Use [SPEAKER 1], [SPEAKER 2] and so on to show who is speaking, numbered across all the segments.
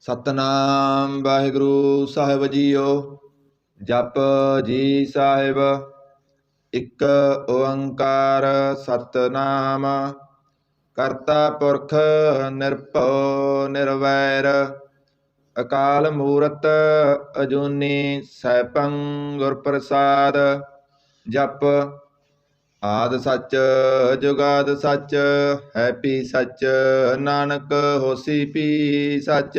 [SPEAKER 1] ਸਤਨਾਮ ਵਾਹਿਗੁਰੂ ਸਾਹਿਬ JIO. ਜਪ ਜੀ ਸਾਹਿਬ। ਇੱਕ ਓੰਕਾਰ ਸਤਨਾਮ। ਕਰਤਾ ਪੁਰਖ ਨਿਰਭਉ ਨਿਰਵੈਰ। ਅਕਾਲ ਮੂਰਤ ਅਜੂਨੀ ਸੈਭੰ ਗੁਰ ਪ੍ਰਸਾਦ। ਜਪ ਆਦਿ ਸੱਚ ਜੁਗਾਦਿ ਸੱਚ ਹੈ ਭੀ ਸੱਚ। ਨਾਨਕ ਹੋਸੀ ਭੀ ਸੱਚ।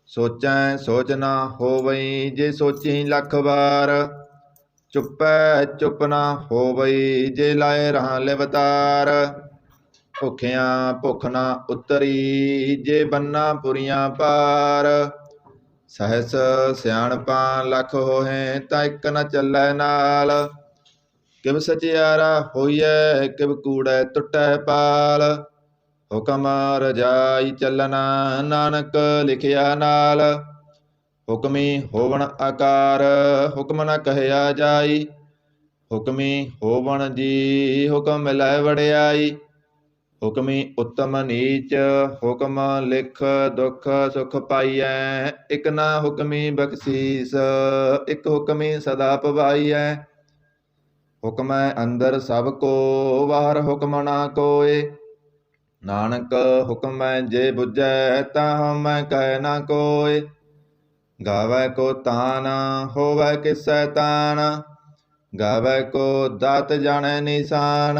[SPEAKER 1] ਸੋਚੈ ਸੋਚ ਨਾ ਹੋਵਈ ਜੇ ਸੋਚੀ ਲੱਖ ਵਾਰ। ਚੁੱਪੈ ਚੁੱਪ ਨਾ ਹੋਵਈ ਜੇ ਲਾਏ ਰਹਾ ਲਿਵਤਾਰ। ਭੁੱਖਿਆਂ ਭੁੱਖ ਨਾ ਉਤਰੀ ਜੇ ਬੰਨਾ ਪੁਰੀਆਂ ਪਾਰ। ਸਹਿਸ ਸਿਆਣਪਾਂ ਲੱਖ ਹੋਹੇ ਤਾਂ ਇੱਕ ਨ ਚੱਲੈ ਨਾਲ। ਕਿਵ ਸਚਿਆਰਾ ਹੋਈਐ ਕਿਵ ਕੂੜੈ ਟੁੱਟੈ ਪਾਲ। ਹੁਕਮ ਰਜਾਈ ਚੱਲਣਾ ਨਾਨਕ ਲਿਖਿਆ ਨਾਲ। ਹੁਕਮੀ ਹੋਵਣ ਆਕਾਰ ਹੁਕਮ ਨ ਕਹਿਆ ਜਾਈ। ਹੁਕਮੀ ਹੋਵਣ ਜੀ ਹੁਕਮ ਮਿਲੈ ਵਡਿਆਈ। ਹੁਕਮੀ ਉੱਤਮ ਨੀਚ ਹੁਕਮ ਲਿਖ ਦੁਖ ਸੁਖ ਪਾਈਐ। ਇਕ ਨਾ ਹੁਕਮੀ ਬਖਸ਼ੀਸ ਇਕ ਹੁਕਮੀ ਸਦਾ ਪਵਾਈਐ। ਹੁਕਮੈ ਅੰਦਰ ਸਭ ਕੋ ਬਾਹਰ ਹੁਕਮ ਨਾ ਕੋਇ। ਨਾਨਕ ਹੁਕਮੈ ਜੇ ਬੁਝੈ ਤਾਂ ਹਉਮੈ ਕਹਿ ਨਾ ਕੋਇ। ਗਾਵੈ ਕੋ ਤਾਨ ਹੋਵੈ ਕਿਸੈ ਤਾਨ। ਗਾਵੈ ਕੋ ਦਾਤ ਜਾਣੈ ਨਿਸ਼ਾਨ।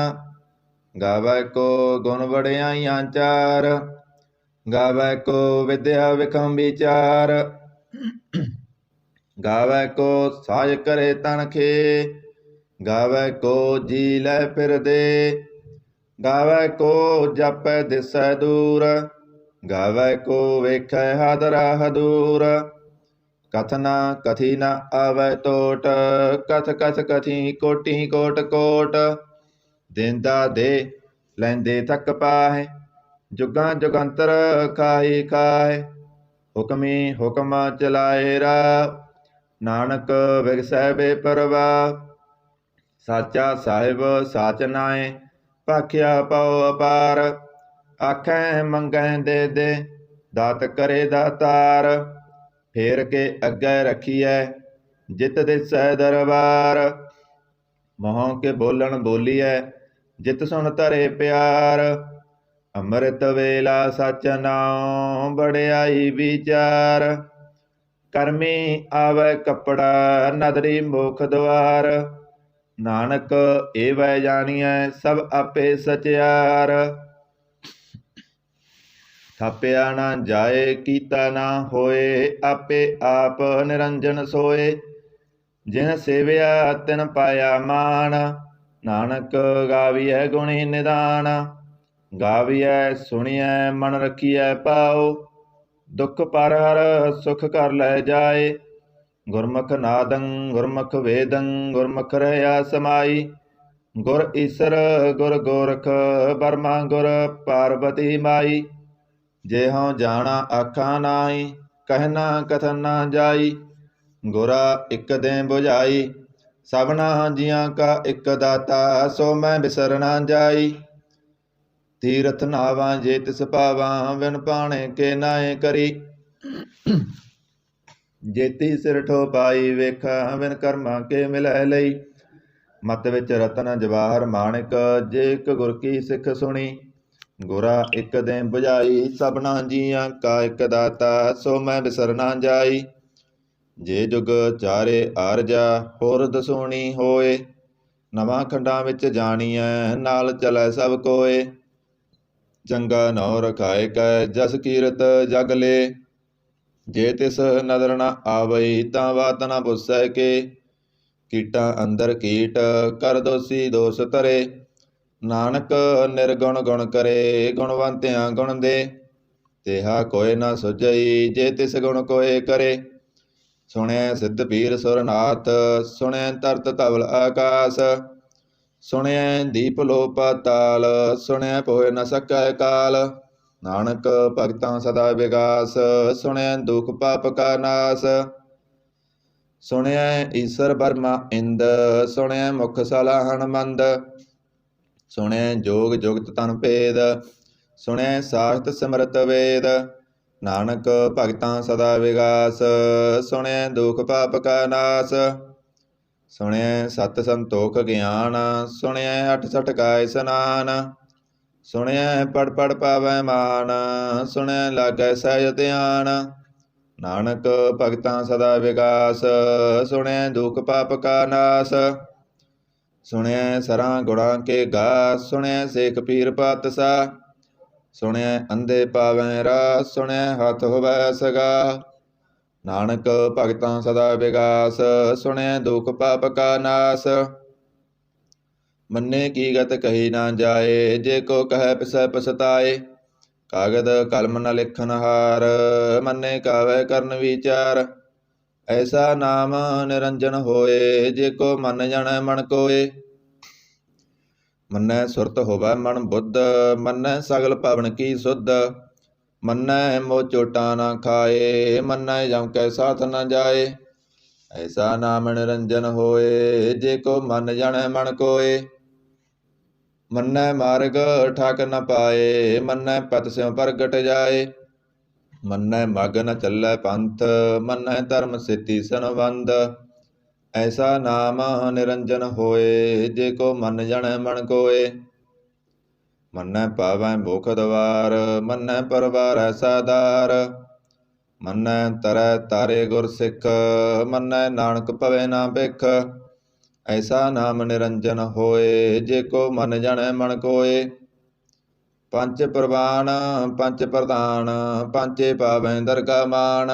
[SPEAKER 1] ਗਾਵੈ ਕੋ ਗੁਣ ਵਡਿਆਈਆਂ ਚਾਰ। ਗਾਵੈ ਕੋ ਵਿਦਿਆ ਵਿਖਮ ਵਿਚਾਰ। ਗਾਵੈ ਕੋ ਸਾਜ ਕਰੇ ਤਨਖੇ। ਗਾਵੈ ਕੋ ਜੀ ਲੈ ਫਿਰਦੇ। ਗਾਵੈ ਕੋ ਜਾਪੈ ਦਿਸੈ ਦੂਰ। ਗਾਵੈ ਕੋ ਵੇਖੈ ਹਾਦਰਾ ਹਦੂਰ। ਕਥ ਨਾ ਕਥੀ ਨਾ ਆਵੈ ਟੋਟ। ਕਥ ਕਥ ਕਥੀ ਕੋਟੀ ਕੋਟ ਕੋਟ। ਦੇਂਦਾ ਦੇ ਲੈਂਦੇ ਥੱਕ ਪਾਹੇ। ਜੁਗਾਂ ਜੁਗੰਤਰ ਖਾਹੀ ਖਾਹੇ। ਹੁਕਮੀ ਹੁਕਮ ਚਲਾਏ ਰਾਹ। ਨਾਨਕ ਵਿਗਸੈ ਬੇਪਰਵਾਹ। ਸਾਚਾ ਸਾਹਿਬ ਸਾਚ ਨਾਏ ਭਾਖਿਆ ਪਉ ਅਪਾਰ। ਆਖੈ ਮੰਗੈ ਦੇ ਦੇ ਦਾਤ ਕਰੇ ਦਾਤਾਰ। ਫੇਰ ਕੇ ਅੱਗੇ ਰੱਖੀਐ ਜਿਤ ਦਿਸੈ ਦਰਬਾਰ। ਮੋਹ ਕੇ ਬੋਲਣ ਬੋਲੀਐ ਜਿਤ ਸੁਣ ਧਰੇ ਪਿਆਰ। ਅੰਮ੍ਰਿਤ ਵੇਲਾ ਸਚ ਨਾਉ ਵਡਿਆਈ ਵਿਚਾਰ। ਕਰਮੀ ਆਵੈ ਕੱਪੜਾ ਨਦਰੀ ਮੁਖ ਦੁਆਰ। ਨਾਨਕ ਏਵੈ ਜਾਣੀਐ ਸਭ ਆਪੇ ਸਚਿਆਰ। ਥਾਪਿਆ ਨਾ ਜਾਏ ਕੀਤਾ ਨਾ ਹੋਏ ਆਪੇ ਆਪ ਨਿਰੰਜਨ ਸੋਏ। ਜਿਨ ਸੇਵਿਆ ਤਿਨ ਪਾਇਆ ਮਾਨ। ਨਾਨਕ ਗਾਵੀਐ ਗੁਣੀ ਨਿਦਾਨ। ਗਾਵੀਐ ਸੁਣੀਐ ਮਨ ਰਖੀਐ ਪਾਉ। ਦੁਖ ਪਰ ਹਰ ਸੁਖ ਕਰ ਲੈ ਜਾਏ। ਗੁਰਮੁਖ ਨਾਦੰ ਗੁਰਮੁਖ ਵੇਦੰ ਗੁਰਮੁਖ ਰਹਿਆ ਸਮਾਈ। ਗੁਰ ਈਸਰ ਗੁਰ ਗੋਰਖ ਬਰਮਾ ਗੁਰ ਪਾਰਬਤੀ ਮਾਈ। ਜੇ ਹਉ ਜਾਣਾ ਆਖਾਂ ਨਾਹੀ ਕਹਿਣਾ ਕਥਨ ਨਾ ਜਾਈ। ਗੁਰਾ ਇਕ ਦੇ ਬੁਝਾਈ ਸਭਨਾ ਜੀਆਂ ਕਾ ਇਕ ਦਾਤਾ। ਸੋ ਮੈਂ ਬਿਸਰ ਨਾ ਜਾਈ। ਤੀਰਥ ਨਾਵਾਂ ਜੇ ਤਿਸ ਪਾਵਾਂ ਵਿਣ ਪਾਣੇ ਕੇ ਨਾਏ ਕਰੀ। ਜੇਤੀ ਸਿਰ ਠੋ ਪਾਈ ਵੇਖਾਂ ਵਿਣ ਕਰਮਾਂ ਕੇ ਮਿਲੈ ਲਈ। ਮਤ ਵਿੱਚ ਰਤਨ ਜਵਾਹਰ ਮਾਣਿਕ ਜੇ ਇਕ ਗੁਰ ਕੀ ਸਿੱਖ ਸੁਣੀ। ਗੁਰਾ ਇਕ ਦੇ ਬੁਝਾਈ ਸਭਨਾ ਜੀਆਂ ਕਾ ਇਕ ਦਾਤਾ। ਸੋ ਮੈਂ ਬਿਸਰ ਨਾ ਜਾਈ। ਜੇ ਜੁਗ ਚਾਰੇ ਆਰਜਾ ਹੋਰ ਦਸੂਣੀ ਹੋਏ। ਨਵਾਂ ਖੰਡਾਂ ਵਿੱਚ ਜਾਣੀਐ ਨਾਲ ਚਲੈ ਸਭ ਕੋਏ। ਚੰਗਾ ਨਉ ਰਖਾਏ ਕੈ ਜਸ ਕੀਰਤ ਜਗ ਲੇ। ਜੇ ਤਿਸ ਨਦਰ ਨ ਆਵਈ ਤਾਂ ਬਾਤ ਨ ਪੁੱਛੈ ਕੇ। ਕੀਟਾਂ ਅੰਦਰ ਕੀਟ ਕਰ ਦੋਸੀ ਦੋਸ ਧਰੇ। ਨਾਨਕ ਨਿਰਗੁਣ ਗੁਣ ਕਰੇ ਗੁਣਵੰਤਿਆਂ ਗੁਣ ਦੇ। ਤੇਹਾ ਕੋਇ ਨ ਸੁਝਈ ਜੇ ਤਿਸ ਗੁਣ ਕੋਇ ਕਰੇ। ਸੁਣਿਐ ਸਿੱਧ ਪੀਰ ਸੁਰਨਾਥ ਸੁਣਿਐ ਤਰਤ ਧਵਲ ਆਕਾਸ। ਸੁਣਿਐ ਦੀਪ ਲੋ ਪਾਤਾਲ ਸੁਣਿਐ ਪੋਇ ਨ ਸਕੈ ਕਾਲ। ਨਾਨਕ ਭਗਤਾਂ ਸਦਾ ਵਿਗਾਸ ਸੁਣਿਐ ਦੁਖ ਪਾਪ ਕਾ ਨਾਸ। ਸੁਣਿਐ ਈਸਰ ਬਰਮਾ ਇੰਦ ਸੁਣਿਐ ਮੁਖ ਸਲਾਹਣ ਮੰਦ। ਸੁਣਿਐ ਜੋਗ ਜੁਗਤ ਤਨ ਭੇਦ ਸੁਣਿਐ ਸਾਸਤ ਸਿਮਰਤ ਵੇਦ। ਨਾਨਕ ਭਗਤਾਂ ਸਦਾ ਵਿਗਾਸ, ਸੁਣਿਐ ਦੁਖ ਪਾਪ ਕਾ ਨਾਸ। ਸੁਣਿਐ ਸਤ ਸੰਤੋਖ ਗਿਆਨ, ਸੁਣਿਐ ਅਠ ਸਠ ਕਾ ਇਸਨਾਨ। ਸੁਣਿਐ ਪੜ ਪੜ ਪਾਵੈ ਮਾਨ, ਸੁਣਿਐ ਲਾਗੈ ਸਹਿਜ ਧਿਆਨ। ਨਾਨਕ ਭਗਤਾਂ ਸਦਾ ਵਿਗਾਸ, ਸੁਣਿਐ ਦੁਖ ਪਾਪ ਕਾ ਨਾਸ। ਸੁਣਿਐ ਸਰਾਂ ਗੁਣਾਂ ਕੇ ਗਾ, ਸੁਣਿਐ ਸੇਖ ਪੀਰ ਪਾਤਸ਼ਾਹ। ਸੁਣਿਐ ਅੰਧੇ ਪਾਵੈ ਰਾਹ, ਸੁਣਿਐ ਹੱਥ ਹੋਵੈ ਸਗਾ। ਨਾਨਕ ਭਗਤਾਂ ਸਦਾ ਵਿਗਾਸ, ਸੁਣਿਐ ਦੁਖ ਪਾਪ ਕਾ ਨਾਸ। ਮੰਨੇ ਕੀ ਗਤ ਕਹੀ ਨਾ ਜਾਏ, ਜੇ ਕੋ ਕਹੈ ਪਿਸੈ ਪਛਤਾਏ। ਕਾਗਦ ਕਲਮ ਨ ਲਿਖਨ ਹਾਰ, ਮੰਨੇ ਕਾਵੈ ਕਰਨ ਵਿਚਾਰ। ਐਸਾ ਨਾਮ ਨਿਰੰਜਨ ਹੋਏ, ਜੇ ਕੋ ਮੰਨ ਜਾਣੈ ਮਨ ਕੋਏ। ਮੰਨੈ ਸੁਰਤ ਹੋਵੈ ਮਨ ਬੁੱਧ, ਮੰਨੈ ਸਗਲ ਭਵਨ ਕੀ ਸੁਧ। ਮੰਨੈ ਮੋਹ ਚੋਟਾਂ ਨਾ ਖਾਏ, ਮੰਨੈ ਜਮ ਕੈ ਸਾਥ ਨ ਜਾਏ। ਐਸਾ ਨਾਮ ਨਿਰੰਜਨ ਹੋਏ, ਜੇ ਕੋ ਮੰਨ ਜਾਣੈ ਮਨ ਕੋਏ। ਮੰਨੈ ਮਾਰਗ ਠਾਕ ਨ ਪਾਏ, ਮੰਨੈ ਪਤ ਸਿਉ ਪ੍ਰਗਟ ਜਾਏ। ਮੰਨੈ ਮਗ ਨ ਚੱਲੈ ਪੰਥ, ਮੰਨੈ ਧਰਮ ਸੇਤੀ ਸੰਬੰਧ। ਐਸਾ ਨਾਮ ਨਿਰੰਜਨ ਹੋਏ, ਜੇ ਕੋ ਮੰਨ ਜਾਣੈ ਮਨ ਕੋਏ। ਮੰਨੈ ਪਾਵੈ ਭੁਖ ਦਵਾਰ, ਮੰਨੈ ਪਰਵਾਰੈ ਸਾਧਾਰ। ਮੰਨੈ ਤਰੈ ਤਾਰੇ ਗੁਰ ਸਿੱਖ, ਮੰਨੈ ਨਾਨਕ ਭਵੈ ਨਾ ਭਿਖ। ਐਸਾ ਨਾਮ ਨਿਰੰਜਨ ਹੋਏ, ਜੇ ਕੋ ਮੰਨ ਜਾਣੈ ਮਨ ਕੋਏ। ਪੰਚ ਪ੍ਰਵਾਨ ਪੰਚ ਪ੍ਰਧਾਨ, ਪੰਚੇ ਪਾਵੈ ਦਰਗਾ ਮਾਨ।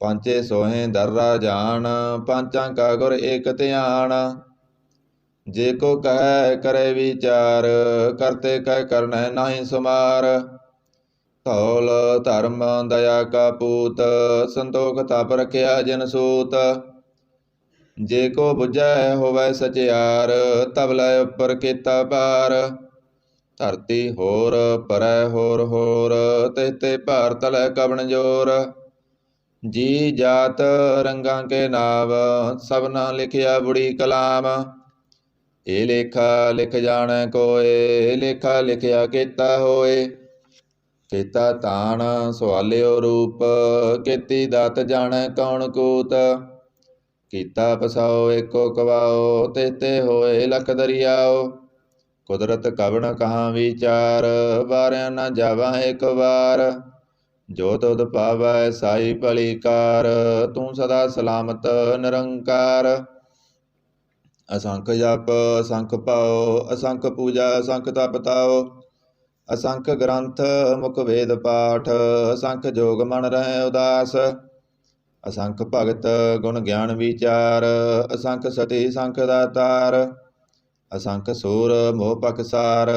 [SPEAKER 1] ਪੰਚੇ ਸੋਹੇ ਦਰ ਰਾਜਾਨ, ਪੰਚਾਂ ਕਾ ਗੁਰ ਏਕ ਧਿਆਨ। ਜੇ ਕੋ ਕਹੈ ਕਰੇ ਵਿਚਾਰ, ਕਰਤੇ ਕਹਿ ਕਰਨੈ ਨਾਹੀ ਸੁਮਾਰ। ਧੌਲ ਧਰਮ ਦਇਆ ਕਾ ਪੂਤ, ਸੰਤੋਖ ਤਪ ਰਖਿਆ ਜਿਨ ਸੂਤ। ਜੇ ਕੋ ਬੁਝੈ ਹੋਵੈ ਸਚਿਆਰ, ਤਬ ਲੈ ਉੱਪਰ ਕੀਤਾ ਭਾਰ। ਧਰਤੀ ਹੋਰ ਪਰੈ ਹੋਰ ਹੋਰ, ਤਿਹ ਤੇ ਭਾਰ ਤਲੈ ਕਵਣ ਜੋਰ। ਜੀ ਜਾਤ ਰੰਗਾਂ ਕੇ ਨਾਮ, ਸਭਨਾ ਲਿਖਿਆ ਬੁੜੀ ਕਲਾਮ। ਇਹ ਲੇਖਾ ਲਿਖ ਜਾਣੈ ਕੋਏ, ਲੇਖਾ ਲਿਖਿਆ ਕੀਤਾ ਹੋਏ। ਕੀਤਾ ਤਾਣ ਸਵਾਲਿਓ ਰੂਪ, ਕੀਤੀ ਦਾਤ ਜਾਣੈ ਕੌਣ ਕੂਤ। ਕੀਤਾ ਪਸਾਓ ਏਕੋ ਕਵਾਓ, ਤਿਹ ਤੇ ਹੋਏ ਲਖ ਦਰਿਆਓ। ਕੁਦਰਤ ਕਵਣ ਕਹਾਂ ਵਿਚਾਰ, ਵਾਰਿਆ ਨਾ ਜਾਵਾ ਇੱਕ ਵਾਰ। ਜੋ ਤੁਧ ਪਾਵੈ ਸਾਈ ਭਲੀ ਕਾਰ, ਤੂੰ ਸਦਾ ਸਲਾਮਤ ਨਿਰੰਕਾਰ। ਅਸੰਖ ਜਪ ਅਸੰਖ ਭਾਉ, ਅਸੰਖ ਪੂਜਾ ਅਸੰਖ ਤਪ ਤਾਉ। ਅਸੰਖ ਗ੍ਰੰਥ ਮੁਖ ਵੇਦ ਪਾਠ, ਅਸੰਖ ਜੋਗ ਮਨ ਰਹਿ ਉਦਾਸ। ਅਸੰਖ ਭਗਤ ਗੁਣ ਗਿਆਨ ਵਿਚਾਰ, ਅਸੰਖ ਸਤੀ ਸੰਖ ਦਾਤਾਰ। ਅਸੰਖ ਸੂਰ ਮੋਹ ਪਖਸਾਰ,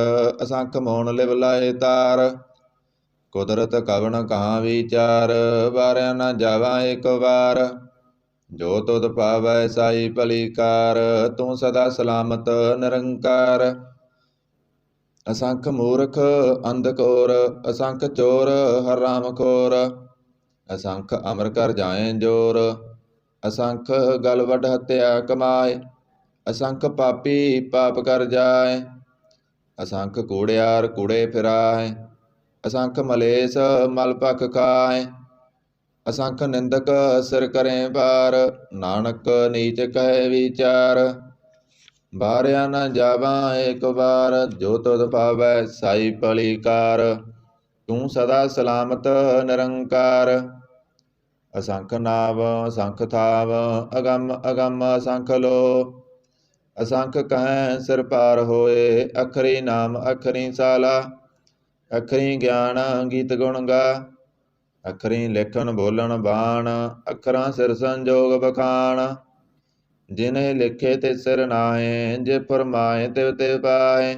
[SPEAKER 1] ਅਸੰਖ ਮੋਹਣ ਲਿਵ ਲਾਏ ਤਾਰ। ਕੁਦਰਤ ਕਵਣ ਕਹਾਂ ਵਿਚਾਰ, ਵਾਰਿਆ ਨਾ ਜਾਵਾ ਇੱਕ ਵਾਰ। ਜੋ ਤੁਧ ਪਾਵੈ ਸਾਈ ਭਲੀ ਕਾਰ, ਤੂੰ ਸਦਾ ਸਲਾਮਤ ਨਿਰੰਕਾਰ। ਅਸੰਖ ਮੂਰਖ ਅੰਧਕੋਰ, ਅਸੰਖ ਚੋਰ ਹਰਾਮ ਖੋਰ। ਅਸੰਖ ਅਮਰ ਕਰ ਜਾਏ ਜੋਰ, ਅਸੰਖ ਗਲ ਵੱਢ ਹੱਤਿਆ ਕਮਾਏ। ਅਸੰਖ ਪਾਪੀ ਪਾਪ ਕਰ ਜਾਏ, ਅਸੰਖ ਕੂੜਿਆਰ ਕੂੜੇ ਫਿਰਾਏ। ਅਸੰਖ ਮਲੇਸ ਮਲ ਭਖ ਖਾਏ, ਅਸੰਖ ਨਿੰਦਕ ਸਿਰ ਕਰੇ ਭਾਰ। ਨਾਨਕ ਨੀਚ ਕਹਿ ਵਿਚਾਰ, ਵਾਰਿਆ ਨਾ ਜਾਵਾ ਏਕ ਵਾਰ। ਜੋ ਤੁਧ ਪਾਵੈ ਸਾਈ ਭਲੀ ਕਾਰ, ਤੂੰ ਸਦਾ ਸਲਾਮਤ ਨਿਰੰਕਾਰ। ਅਸੰਖ ਨਾਵ ਅਸੰਖ ਥਾਵ, ਅਗੰਮ ਅਗੰਮ ਅਸੰਖ ਲੋ। ਅਸੰਖ ਕਹਿ ਸਿਰ ਪਾਰ ਹੋਏ, ਅਖਰੀ ਨਾਮ ਅਖਰੀ ਸਾਲਾ। ਅਖਰੀ ਗਿਆਨ ਗੀਤ ਗੁਣ ਗਾ, ਅਖਰੀ ਲਿਖਣ ਬੋਲਣ ਬਾਣ। ਅੱਖਰਾਂ ਸਿਰ ਸੰਜੋਗ ਬਖਾਣ, ਜਿਨੇ ਲਿਖੇ ਤੇ ਸਿਰ ਨਾਏ। ਜੇ ਫਰਮਾਏ ਤਿਵ ਤਿਵ ਪਾਏ,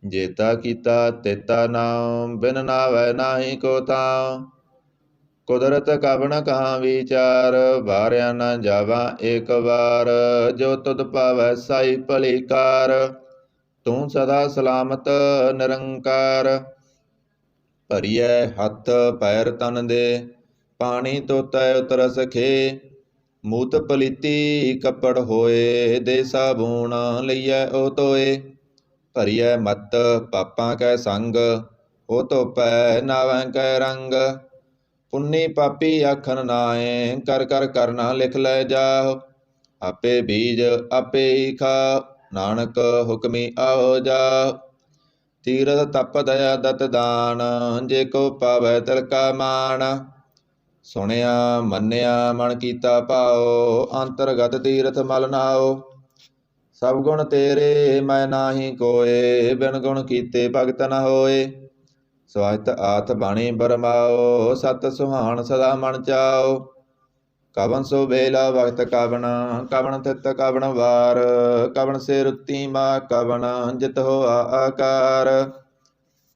[SPEAKER 1] ਜੇਤਾ ਕੀਤਾ ਤੇਤਾ ਨਾਉ। ਬਿਨ ਨਾਵੈ ਨਾਹੀ ਕੋ ਥਾਉ, ਕੁਦਰਤ ਕਵਣ ਕਹਾਂ ਵਿਚਾਰ। ਵਾਰਿਆ ਨਾ ਜਾਵਾ ਏਕ ਵਾਰ, ਜੋ ਤੁਧ ਪਾਵੈ ਸਾਈ ਭਲੀ ਕਾਰ। ਤੂੰ ਸਦਾ ਸਲਾਮਤ ਨਿਰੰਕਾਰ। ਭਰੀਐ ਹੱਥ ਪੈਰ ਤਨ ਦੇ, ਪਾਣੀ ਧੋਤੈ ਉਤਰ ਸਖੇ। ਮੂਤ ਪਲੀਤੀ ਕੱਪੜ ਹੋਏ, ਦੇ ਸਾਬੂਣ ਲਈਐ ਉਹ ਧੋਏ। ਭਰੀਐ ਮਤ ਪਾਪਾਂ ਕੈ ਸੰਗ, ਉਹ ਧੋਪੈ ਨਾਵੈ ਕੈ ਰੰਗ। ਪੁੰਨੀ ਪਾਪੀ ਆਖਣ ਨਾਏ, ਕਰ ਕਰ ਕਰਨਾ ਲਿਖ ਲੈ ਜਾਓ। ਆਪੇ ਬੀਜ ਆਪੇ ਹੀ ਖਾਓ, ਨਾਨਕ ਹੁਕਮੀ ਆਓ ਜਾਓ। ਤੀਰਥ ਤਪ ਦਇਆ ਦਤ ਦਾਨ, ਜੇ ਕੋ ਪਾਵੈ ਤਿਲ ਕਾ ਮਾਣ। ਸੁਣਿਆ ਮੰਨਿਆ ਮਨ ਕੀਤਾ ਭਾਉ, ਅੰਤਰਗਤ ਤੀਰਥ ਮਲ ਨਾਉ। ਸਭ ਗੁਣ ਤੇਰੇ ਮੈਂ ਨਾਹੀ ਕੋਏ, ਬਿਨ ਗੁਣ ਕੀਤੇ ਭਗਤ ਨ ਹੋਏ। ਸਵਾਇਤ ਆਥ ਬਾਣੀ ਬਰਮਾਓ, ਸਤ ਸੁਹਾਣ ਸਦਾ ਮਨ ਚਾਓ। ਕਵਨ ਸੋ ਵੇਲਾ ਵਕਤ ਕਵਨ, ਕਵਨ ਤਿਤ ਕਵਨ ਵਾਰ। ਕਵਨ ਸੇ ਰੁੱਤੀ ਮਾ ਕਵਨ, ਜਿਤ ਹੋਆ ਆਕਾਰ।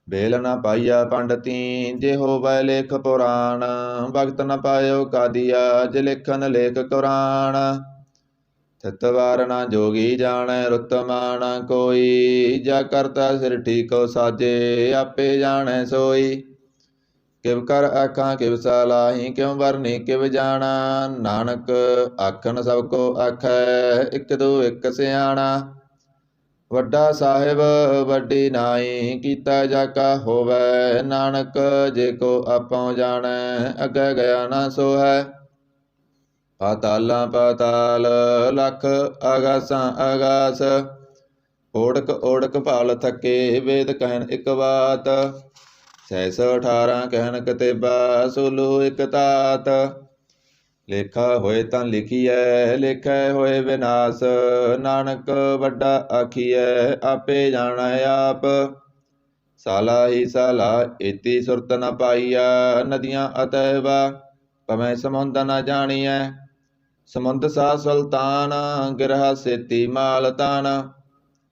[SPEAKER 1] ਵੇਲ ਨ ਪਾਈਆ ਪੰਡਤੀ, ਜੇ ਹੋਵੈ ਲੇਖ ਪੁਰਾਣ। ਵਕਤ ਨ ਪਾਇਓ ਕਾਦੀਆ, ਜੇ ਲਿਖਨ ਲੇਖ ਕੁਰਾਨ। ਤਿਤ ਵਾਰ ਨ ਜੋਗੀ ਜਾਣੈ, ਰੁੱਤ ਮਾਨ ਕੋਈ। ਜਾ ਕਰਤਾ ਸਿਰ ਠੀਕੋ ਸਾਜੇ, ਆਪੇ ਜਾਣੈ ਸੋਈ। ਕਿਵ ਕਰ ਆਖਾਂ ਕਿਵ ਸਲਾਹੀ, ਕਿਉ ਵਰਨੀ ਕਿਵ ਜਾਣਾ। ਨਾਨਕ ਆਖਣ ਸਭ ਕੋ ਆਖੈ, ਇਕ ਦੋ ਇਕ ਸਿਆਣਾ। ਵੱਡਾ ਸਾਹਿਬ ਵੱਡੀ ਨਾਈ, ਕੀਤਾ ਜਾ ਕਾ ਹੋਵੈ। ਨਾਨਕ ਜੇ ਕੋ ਆਪਉ ਜਾਣੈ, ਅੱਗੇ ਗਿਆ ਨਾ ਸੋਹੈ। ਪਾਤਾਲਾਂ ਪਾਤਾਲ ਲਖ, ਆਗਾਸਾਂ ਆਗਾਸ। ਓੜਕ ਓੜਕ ਭਾਲ ਥਕੇ, ਵੇਦ ਕਹਿਣ ਇਕ ਬਾਤ। ਸਹਿਸ 18 ਕਹਿਣ ਕਤੇਬਾ, ਸੋਲੋ ਇਕ ਤਾਤ। ਲੇਖਾ ਹੋਏ ਤਾਂ ਲਿਖੀਐ, ਲੇਖੈ ਹੋਏ ਵਿਨਾਸ਼। ਨਾਨਕ ਵੱਡਾ ਆਖੀਐ, ਆਪੇ ਜਾਣੈ ਆਪ। ਸਾਲਾ ਹੀ ਸਾਲਾ ਏਤੀ ਸੁਰਤ ਨ ਪਾਈਆ, ਨਦੀਆਂ ਅਤੈਬਾ ਭਵੈ ਸਮੁੰਦ ਨ ਜਾਣੀਐ। ਸਮੁੰਦ ਸਾ ਸੁਲਤਾਨ, ਗਿਰਹਾ ਸੇਤੀ ਮਾਲ ਤਾਨ।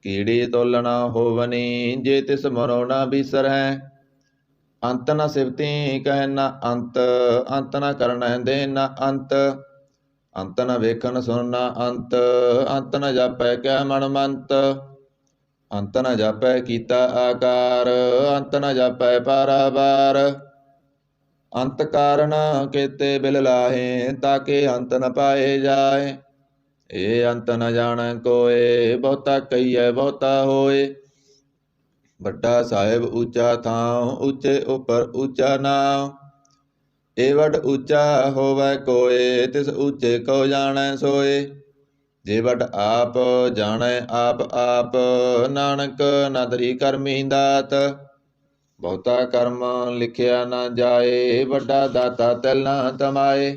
[SPEAKER 1] ਕੀੜੀ ਤੁਲ ਨ ਹੋਵਨੀ, ਜੇ ਤਿਸ ਮਨੋ ਨ ਬਿਸਰੈ। ਅੰਤ ਨ ਸਿਵਤੀ ਕਹਿ ਨ ਅੰਤ, ਅੰਤ ਨ ਕਰਨੈ ਦੇ ਨ ਅੰਤ। ਅੰਤ ਨ ਵੇਖਣ ਸੁਣ ਨ ਅੰਤ, ਅੰਤ ਨ ਜਾਪੈ ਕਿਆ ਮਨ ਮੰਤ। ਅੰਤ ਨ ਜਾਪੈ ਕੀਤਾ ਆਕਾਰ, ਅੰਤ ਨ ਜਾਪੈ ਪਾਰਾਵਾਰ। ਅੰਤ ਕਾਰਨ ਕੇਤੇ ਬਿਲ ਲਾਹੇ, ਤਾਕੇ ਅੰਤ ਨ ਪਾਏ ਜਾਏ। ਇਹ ਅੰਤ ਨ ਜਾਣੈ ਕੋਏ, ਬਹੁਤਾ ਕਹੀਐ ਬਹੁਤਾ ਹੋਏ। ਵੱਡਾ ਸਾਹਿਬ ਉੱਚਾ ਥਾਂ, ਉੱਚੇ ਉੱਪਰ ਉੱਚਾ ਨਾਮ। ਇਹ ਵੱਡ ਉੱਚਾ ਹੋਵੈ ਕੋਏ, ਤਿਸ ਉੱਚੇ ਕੋ ਜਾਣੈ ਸੋਏ। ਜੇ ਵੱਡ ਆਪ ਜਾਣੈ ਆਪ ਆਪ, ਨਾਨਕ ਨਦਰੀ ਕਰਮੀ ਦਾਤ। ਬਹੁਤਾ ਕਰਮ ਲਿਖਿਆ ਨਾ ਜਾਏ, ਵੱਡਾ ਦਾਤਾ ਤਿਲ ਨਾ ਤਮਾਏ।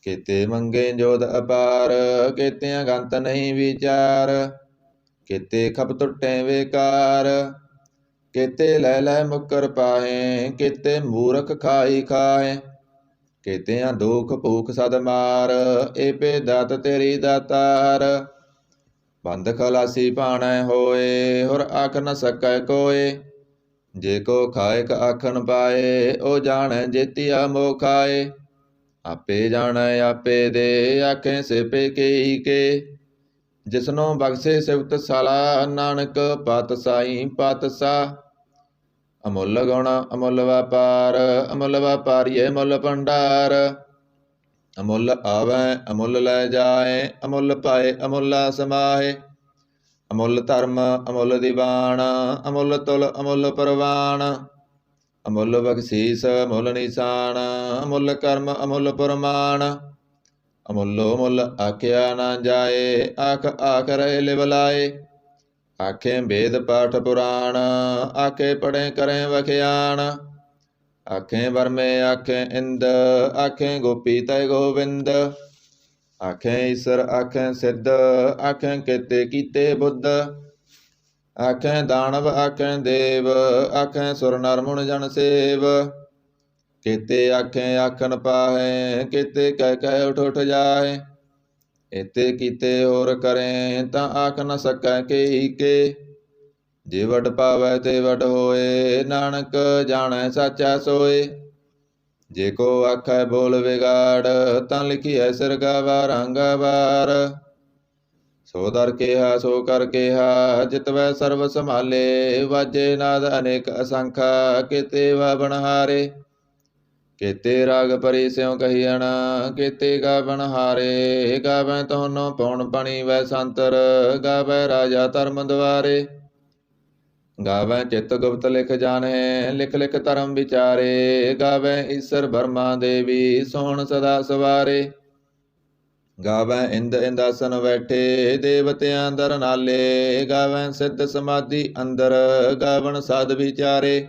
[SPEAKER 1] ਕੀਤੇ ਮੰਗੇ ਜੋਧ ਅਪਾਰ, ਕੀਤਿਆਂ ਗੰਤ ਨਹੀਂ ਵਿਚਾਰ। ਕੀਤੇ ਖਪ ਟੁੱਟੇ ਵੇਕਾਰ, ਕੀਤੇ ਲੈ ਲੈ ਮੁਕਰ ਪਾਹੇ। ਕੀਤੇ ਮੂਰਖ ਖਾਈ ਖਾਏ, ਕੀਤਿਆਂ ਦੁਖ ਭੂਖ ਸਦ ਮਾਰ। ਏ ਭੇ ਦਾਤ ਤੇਰੀ ਦਾਤਾਰ। ਬੰਦ ਖਲਾਸੀ ਭਾਣੈ ਹੋਏ, ਹੁਰ ਆਖ ਨ ਸਕੈ ਕੋਏ। ਜੇ ਕੋ ਖਾਇਕ ਆਖਣ ਪਾਏ, ਉਹ ਜਾਣੈ ਜੇਤੀਆ ਮੋਹ ਖਾਏ। ਆਪੇ ਜਾਣੈ ਆਪੇ ਦੇ, ਆਖੇ ਸਿਪੇ ਕੇਈ ਕੇ। ਜਿਸਨੋ ਬਖਸ਼ੇ ਸਿਫਤ ਸਲਾ, ਨਾਨਕ ਪਾਤਸ਼ਾਹੀ ਪਾਤਸ਼ਾਹ। ਅਮੁੱਲ ਗੁਣ ਅਮੁੱਲ ਵਪਾਰ, ਅਮੁੱਲ ਵਪਾਰੀਏ ਮੁੱਲ ਭੰਡਾਰ। ਅਮੁੱਲ ਆਵੈ ਅਮੁੱਲ ਲੈ ਜਾਏ, ਅਮੁੱਲ ਪਾਏ ਅਮੁੱਲ ਸਮਾਏ। ਅਮੁੱਲ ਧਰਮ ਅਮੁੱਲ ਦੀਵਾਨ, ਅਮੁੱਲ ਤੁਲ ਅਮੁੱਲ ਪ੍ਰਵਾਨ। ਅਮੁੱਲ ਬਖਸ਼ੀਸ ਅਮੁੱਲ ਨਿਸ਼ਾਨ, ਅਮੁੱਲ ਕਰਮ ਅਮੁੱਲ ਪ੍ਰਮਾਣ। ਅਮੁੱਲੋ ਮੁੱਲ ਆਖਿਆ ਨਾ ਜਾਏ, ਆਖ ਆਖ ਰਹੇ ਲਿਵ ਲਾਏ। ਆਖੇ ਵੇਦ ਪਾਠ ਪੁਰਾਣ, ਆਖੇ ਪੜ੍ਹੇ ਕਰੇ ਵਖਿਆਣ। ਆਖੇ ਵਰਮੇ ਆਖੇ ਇੰਦ, ਆਖੇ ਗੋਪੀ ਤੈ ਗੋਬਿੰਦ। ਆਖੇ ਈਸਰ ਆਖੇ ਸਿੱਧ, ਆਖੇ ਕੀਤੇ ਕੀਤੇ ਬੁੱਧ। ਆਖੇ ਦਾਨਵ ਆਖੇ ਦੇਵ, ਆਖੇ ਸੁਰ ਨਰ ਮੁਨ ਜਨ ਸੇਵ। ਕੀਤੇ ਆਖੇ ਆਖਣ ਪਾਹੇ, ਕੀਤੇ ਕਹਿ ਕਹਿ ਉਠ ਉਠ ਜਾਏ। ਇਤੇ ਕੀਤੇ ਹੋਰ ਕਰੇ, ਤਾਂ ਆਖ ਨ ਸਕੈ ਕੇਈ ਕੇ। ਜੇ ਵੱਡ ਪਾਵੈ ਤੇ ਵੱਡ ਹੋਏ, ਨਾਨਕ ਜਾਣੈ ਸਾਚਾ ਸੋਏ। ਜੇ ਕੋ ਆਖੈ ਬੋਲ ਵਿਗਾੜ, ਤਾਂ ਲਿਖੀਐ ਸਿਰ ਗਾਵਾ ਰੰਗਵਾਰ। ਸੋ ਦਰ ਕਿਹਾ ਸੋ ਕਰ ਕਿਹਾ, ਜਿਤਵੈ ਸਰਬ ਸੰਭਾਲੇ। ਵਾਜੇ ਨਾਦ ਅਨੇਕ ਅਸੰਖਾ, ਕੀਤੇ ਵਾ ਬਣਹਾਰੇ। ਕੀਤੇ ਰਾਗ ਪਰੀ ਸਿਉ ਕਹੀਅਣ, ਕੀਤੇ ਗਾਵਣ ਹਾਰੇ। ਗਾਵੈ ਤੋਨੋ ਪਉਣ ਪਣੀ ਵੈ ਸੰਤਰ, ਗਾਵੈ ਰਾਜਾ ਧਰਮ ਦੁਆਰੇ। ਗਾਵੈ ਚਿਤ ਗੁਪਤ ਲਿਖ ਜਾਣੈ, ਲਿਖ ਲਿਖ ਧਰਮ ਵਿਚਾਰੇ। ਗਾਵੈ ਈਸਰ ਬਰਮਾ ਦੇਵੀ, ਸੋਹਣ ਸਦਾ ਸਵਾਰੇ। ਗਾਵੈ ਇੰਦ ਇੰਦਾਸਨ ਬੈਠੇ, ਦੇਵਤਿਆਂ ਦਰ ਨਾਲੇ। ਗਾਵੈ ਸਿੱਧ ਸਮਾਧੀ ਅੰਦਰ, ਗਾਵਣ ਸਾਧ ਵਿਚਾਰੇ।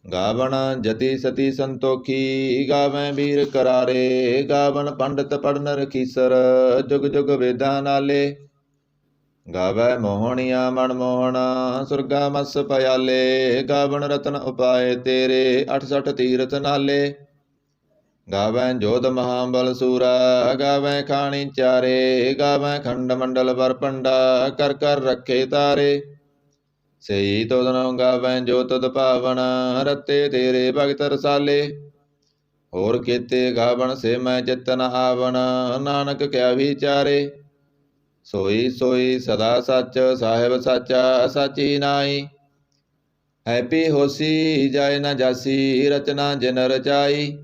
[SPEAKER 1] ਗਾਵਣ ਜਤੀ ਸਤੀ ਸੰਤੋਖੀ, ਗਾਵੈ ਵੀਰ ਕਰਾਰੇ। ਗਾਵਣ ਪੰਡਤ ਪੜਨ ਰਖੀਸਰ, ਜੁਗ ਜੁਗ ਵੇਦਾਂ ਨਾਲੇ। ਗਾਵੈ ਮੋਹਣੀਆਂ ਮਨ ਮੋਹਣਾ, ਸੁਰਗਾ ਮਸ ਪਿਆਲੇ। ਗਾਵਣ ਰਤਨ ਉਪਾਏ ਤੇਰੇ, 68 ਤੀਰਥ ਨਾਲੇ। ਗਾਵੈ ਜੋਧ ਮਹਾਬਲ ਸੂਰਾ, ਗਾਵੈ ਖਾਣੀ ਚਾਰੇ। ਗਾਵੈ ਖੰਡ ਮੰਡਲ ਵਰ ਪੰਡਾ, ਕਰ ਕਰ ਰੱਖੇ ਤਾਰੇ। ਸਈ ਤੁਧਨੋ ਗਾਵੈ ਜੋ ਤੁਧ ਭਾਵਨ, ਰਤੇ ਤੇਰੇ ਭਗਤ ਰਸਾਲੇ। ਹੋਰ ਕੀਤੇ ਗਾਵਣ ਸੇ ਮੈਂ ਚਿਤਨ ਆਵਣ, ਨਾਨਕ ਕਿਆ ਵਿਚਾਰੇ। ਸੋਈ ਸੋਈ ਸਦਾ ਸੱਚ, ਸਾਹਿਬ ਸਾਚਾ ਸਾਚੀ ਨਾਈ। ਹੈਪੀ ਹੋਸੀ ਜਾਏ ਨਾ ਜਾਸੀ, ਰਚਨਾ ਜਿਨ ਰਚਾਈ।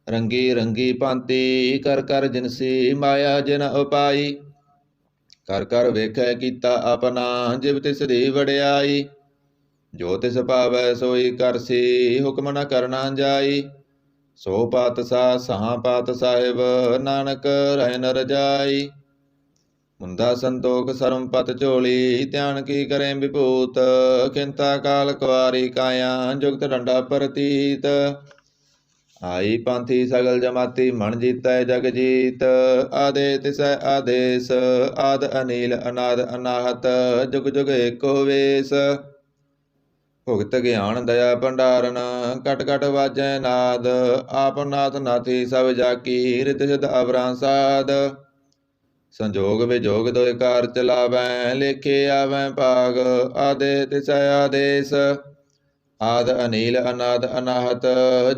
[SPEAKER 1] ਰੰਗੀ ਰੰਗੀ ਭਾਂਤੀ, ਕਰ ਕਰ ਜਿਨਸੀ, ਮਾਇਆ ਜਿਨ ਉਪਾਈ। ਕਰ ਕਰ ਵੇਖੈ ਕੀਤਾ ਆਪਣਾ, ਜਿਵ ਤਿਸ ਦੀ ਵਡਿਆਈ। ਜੋ ਤਿਸ ਭਾਵੈ ਸੋਈ ਕਰਸੀ, ਹੁਕਮ ਨ ਕਰਨਾ ਜਾਈ। ਸੋ ਪਾਤਸ਼ਾਹ ਸਹਾਂ ਪਾਤ ਸਾਹਿਬ, ਨਾਨਕ ਰਹਿ ਨ ਰਜਾਈ। ਮੁੰਦਾ ਸੰਤੋਖ ਸਰਮ ਪਤ ਝੋਲੀ, ਧਿਆਨ ਕੀ ਕਰੇ ਵਿਭੂਤ। ਖਿੰਤਾ ਕਾਲ ਕੁਆਰੀ ਕਾਇਆ, ਜੁਗਤ ਡੰਡਾ ਪ੍ਰਤੀਤ। ਆਈ ਪੰਥੀ ਸਗਲ ਜਮਾਤੀ, ਮਨ ਜੀਤੈ ਜਗ ਜੀਤ। ਆਦੇ ਤਿਸੈ ਆਦੇਸ, ਆਦ ਅਨੀਲ ਅਨਾਦ ਅਨਾਹਤ। ਜੁਗ ਜੁਗ ਏਕੋ ਵੇਸ। ਭੁਗਤ ਗਿਆਨ ਦਇਆ ਭੰਡਾਰਨ, ਕਟ ਕਟ ਵਾਜੈ ਨਾਦ। ਆਪ ਨਾਥ ਨਾਥੀ ਸਭ ਜਾਕੀ, ਰਿਤ ਸਿਧ ਅਵਰਾਂ ਸਾਧ। ਸੰਜੋਗ ਵਿਜੋਗ ਦੋਇ ਕਾਰ ਚਲਾਵੈ, ਲੇਖੇ ਆਵੈ ਭਾਗ। ਆਦੇ ਤਿਸੈ ਆਦੇਸ, ਆਦ ਅਨੀਲ ਅਨਾਦ ਅਨਾਹਤ।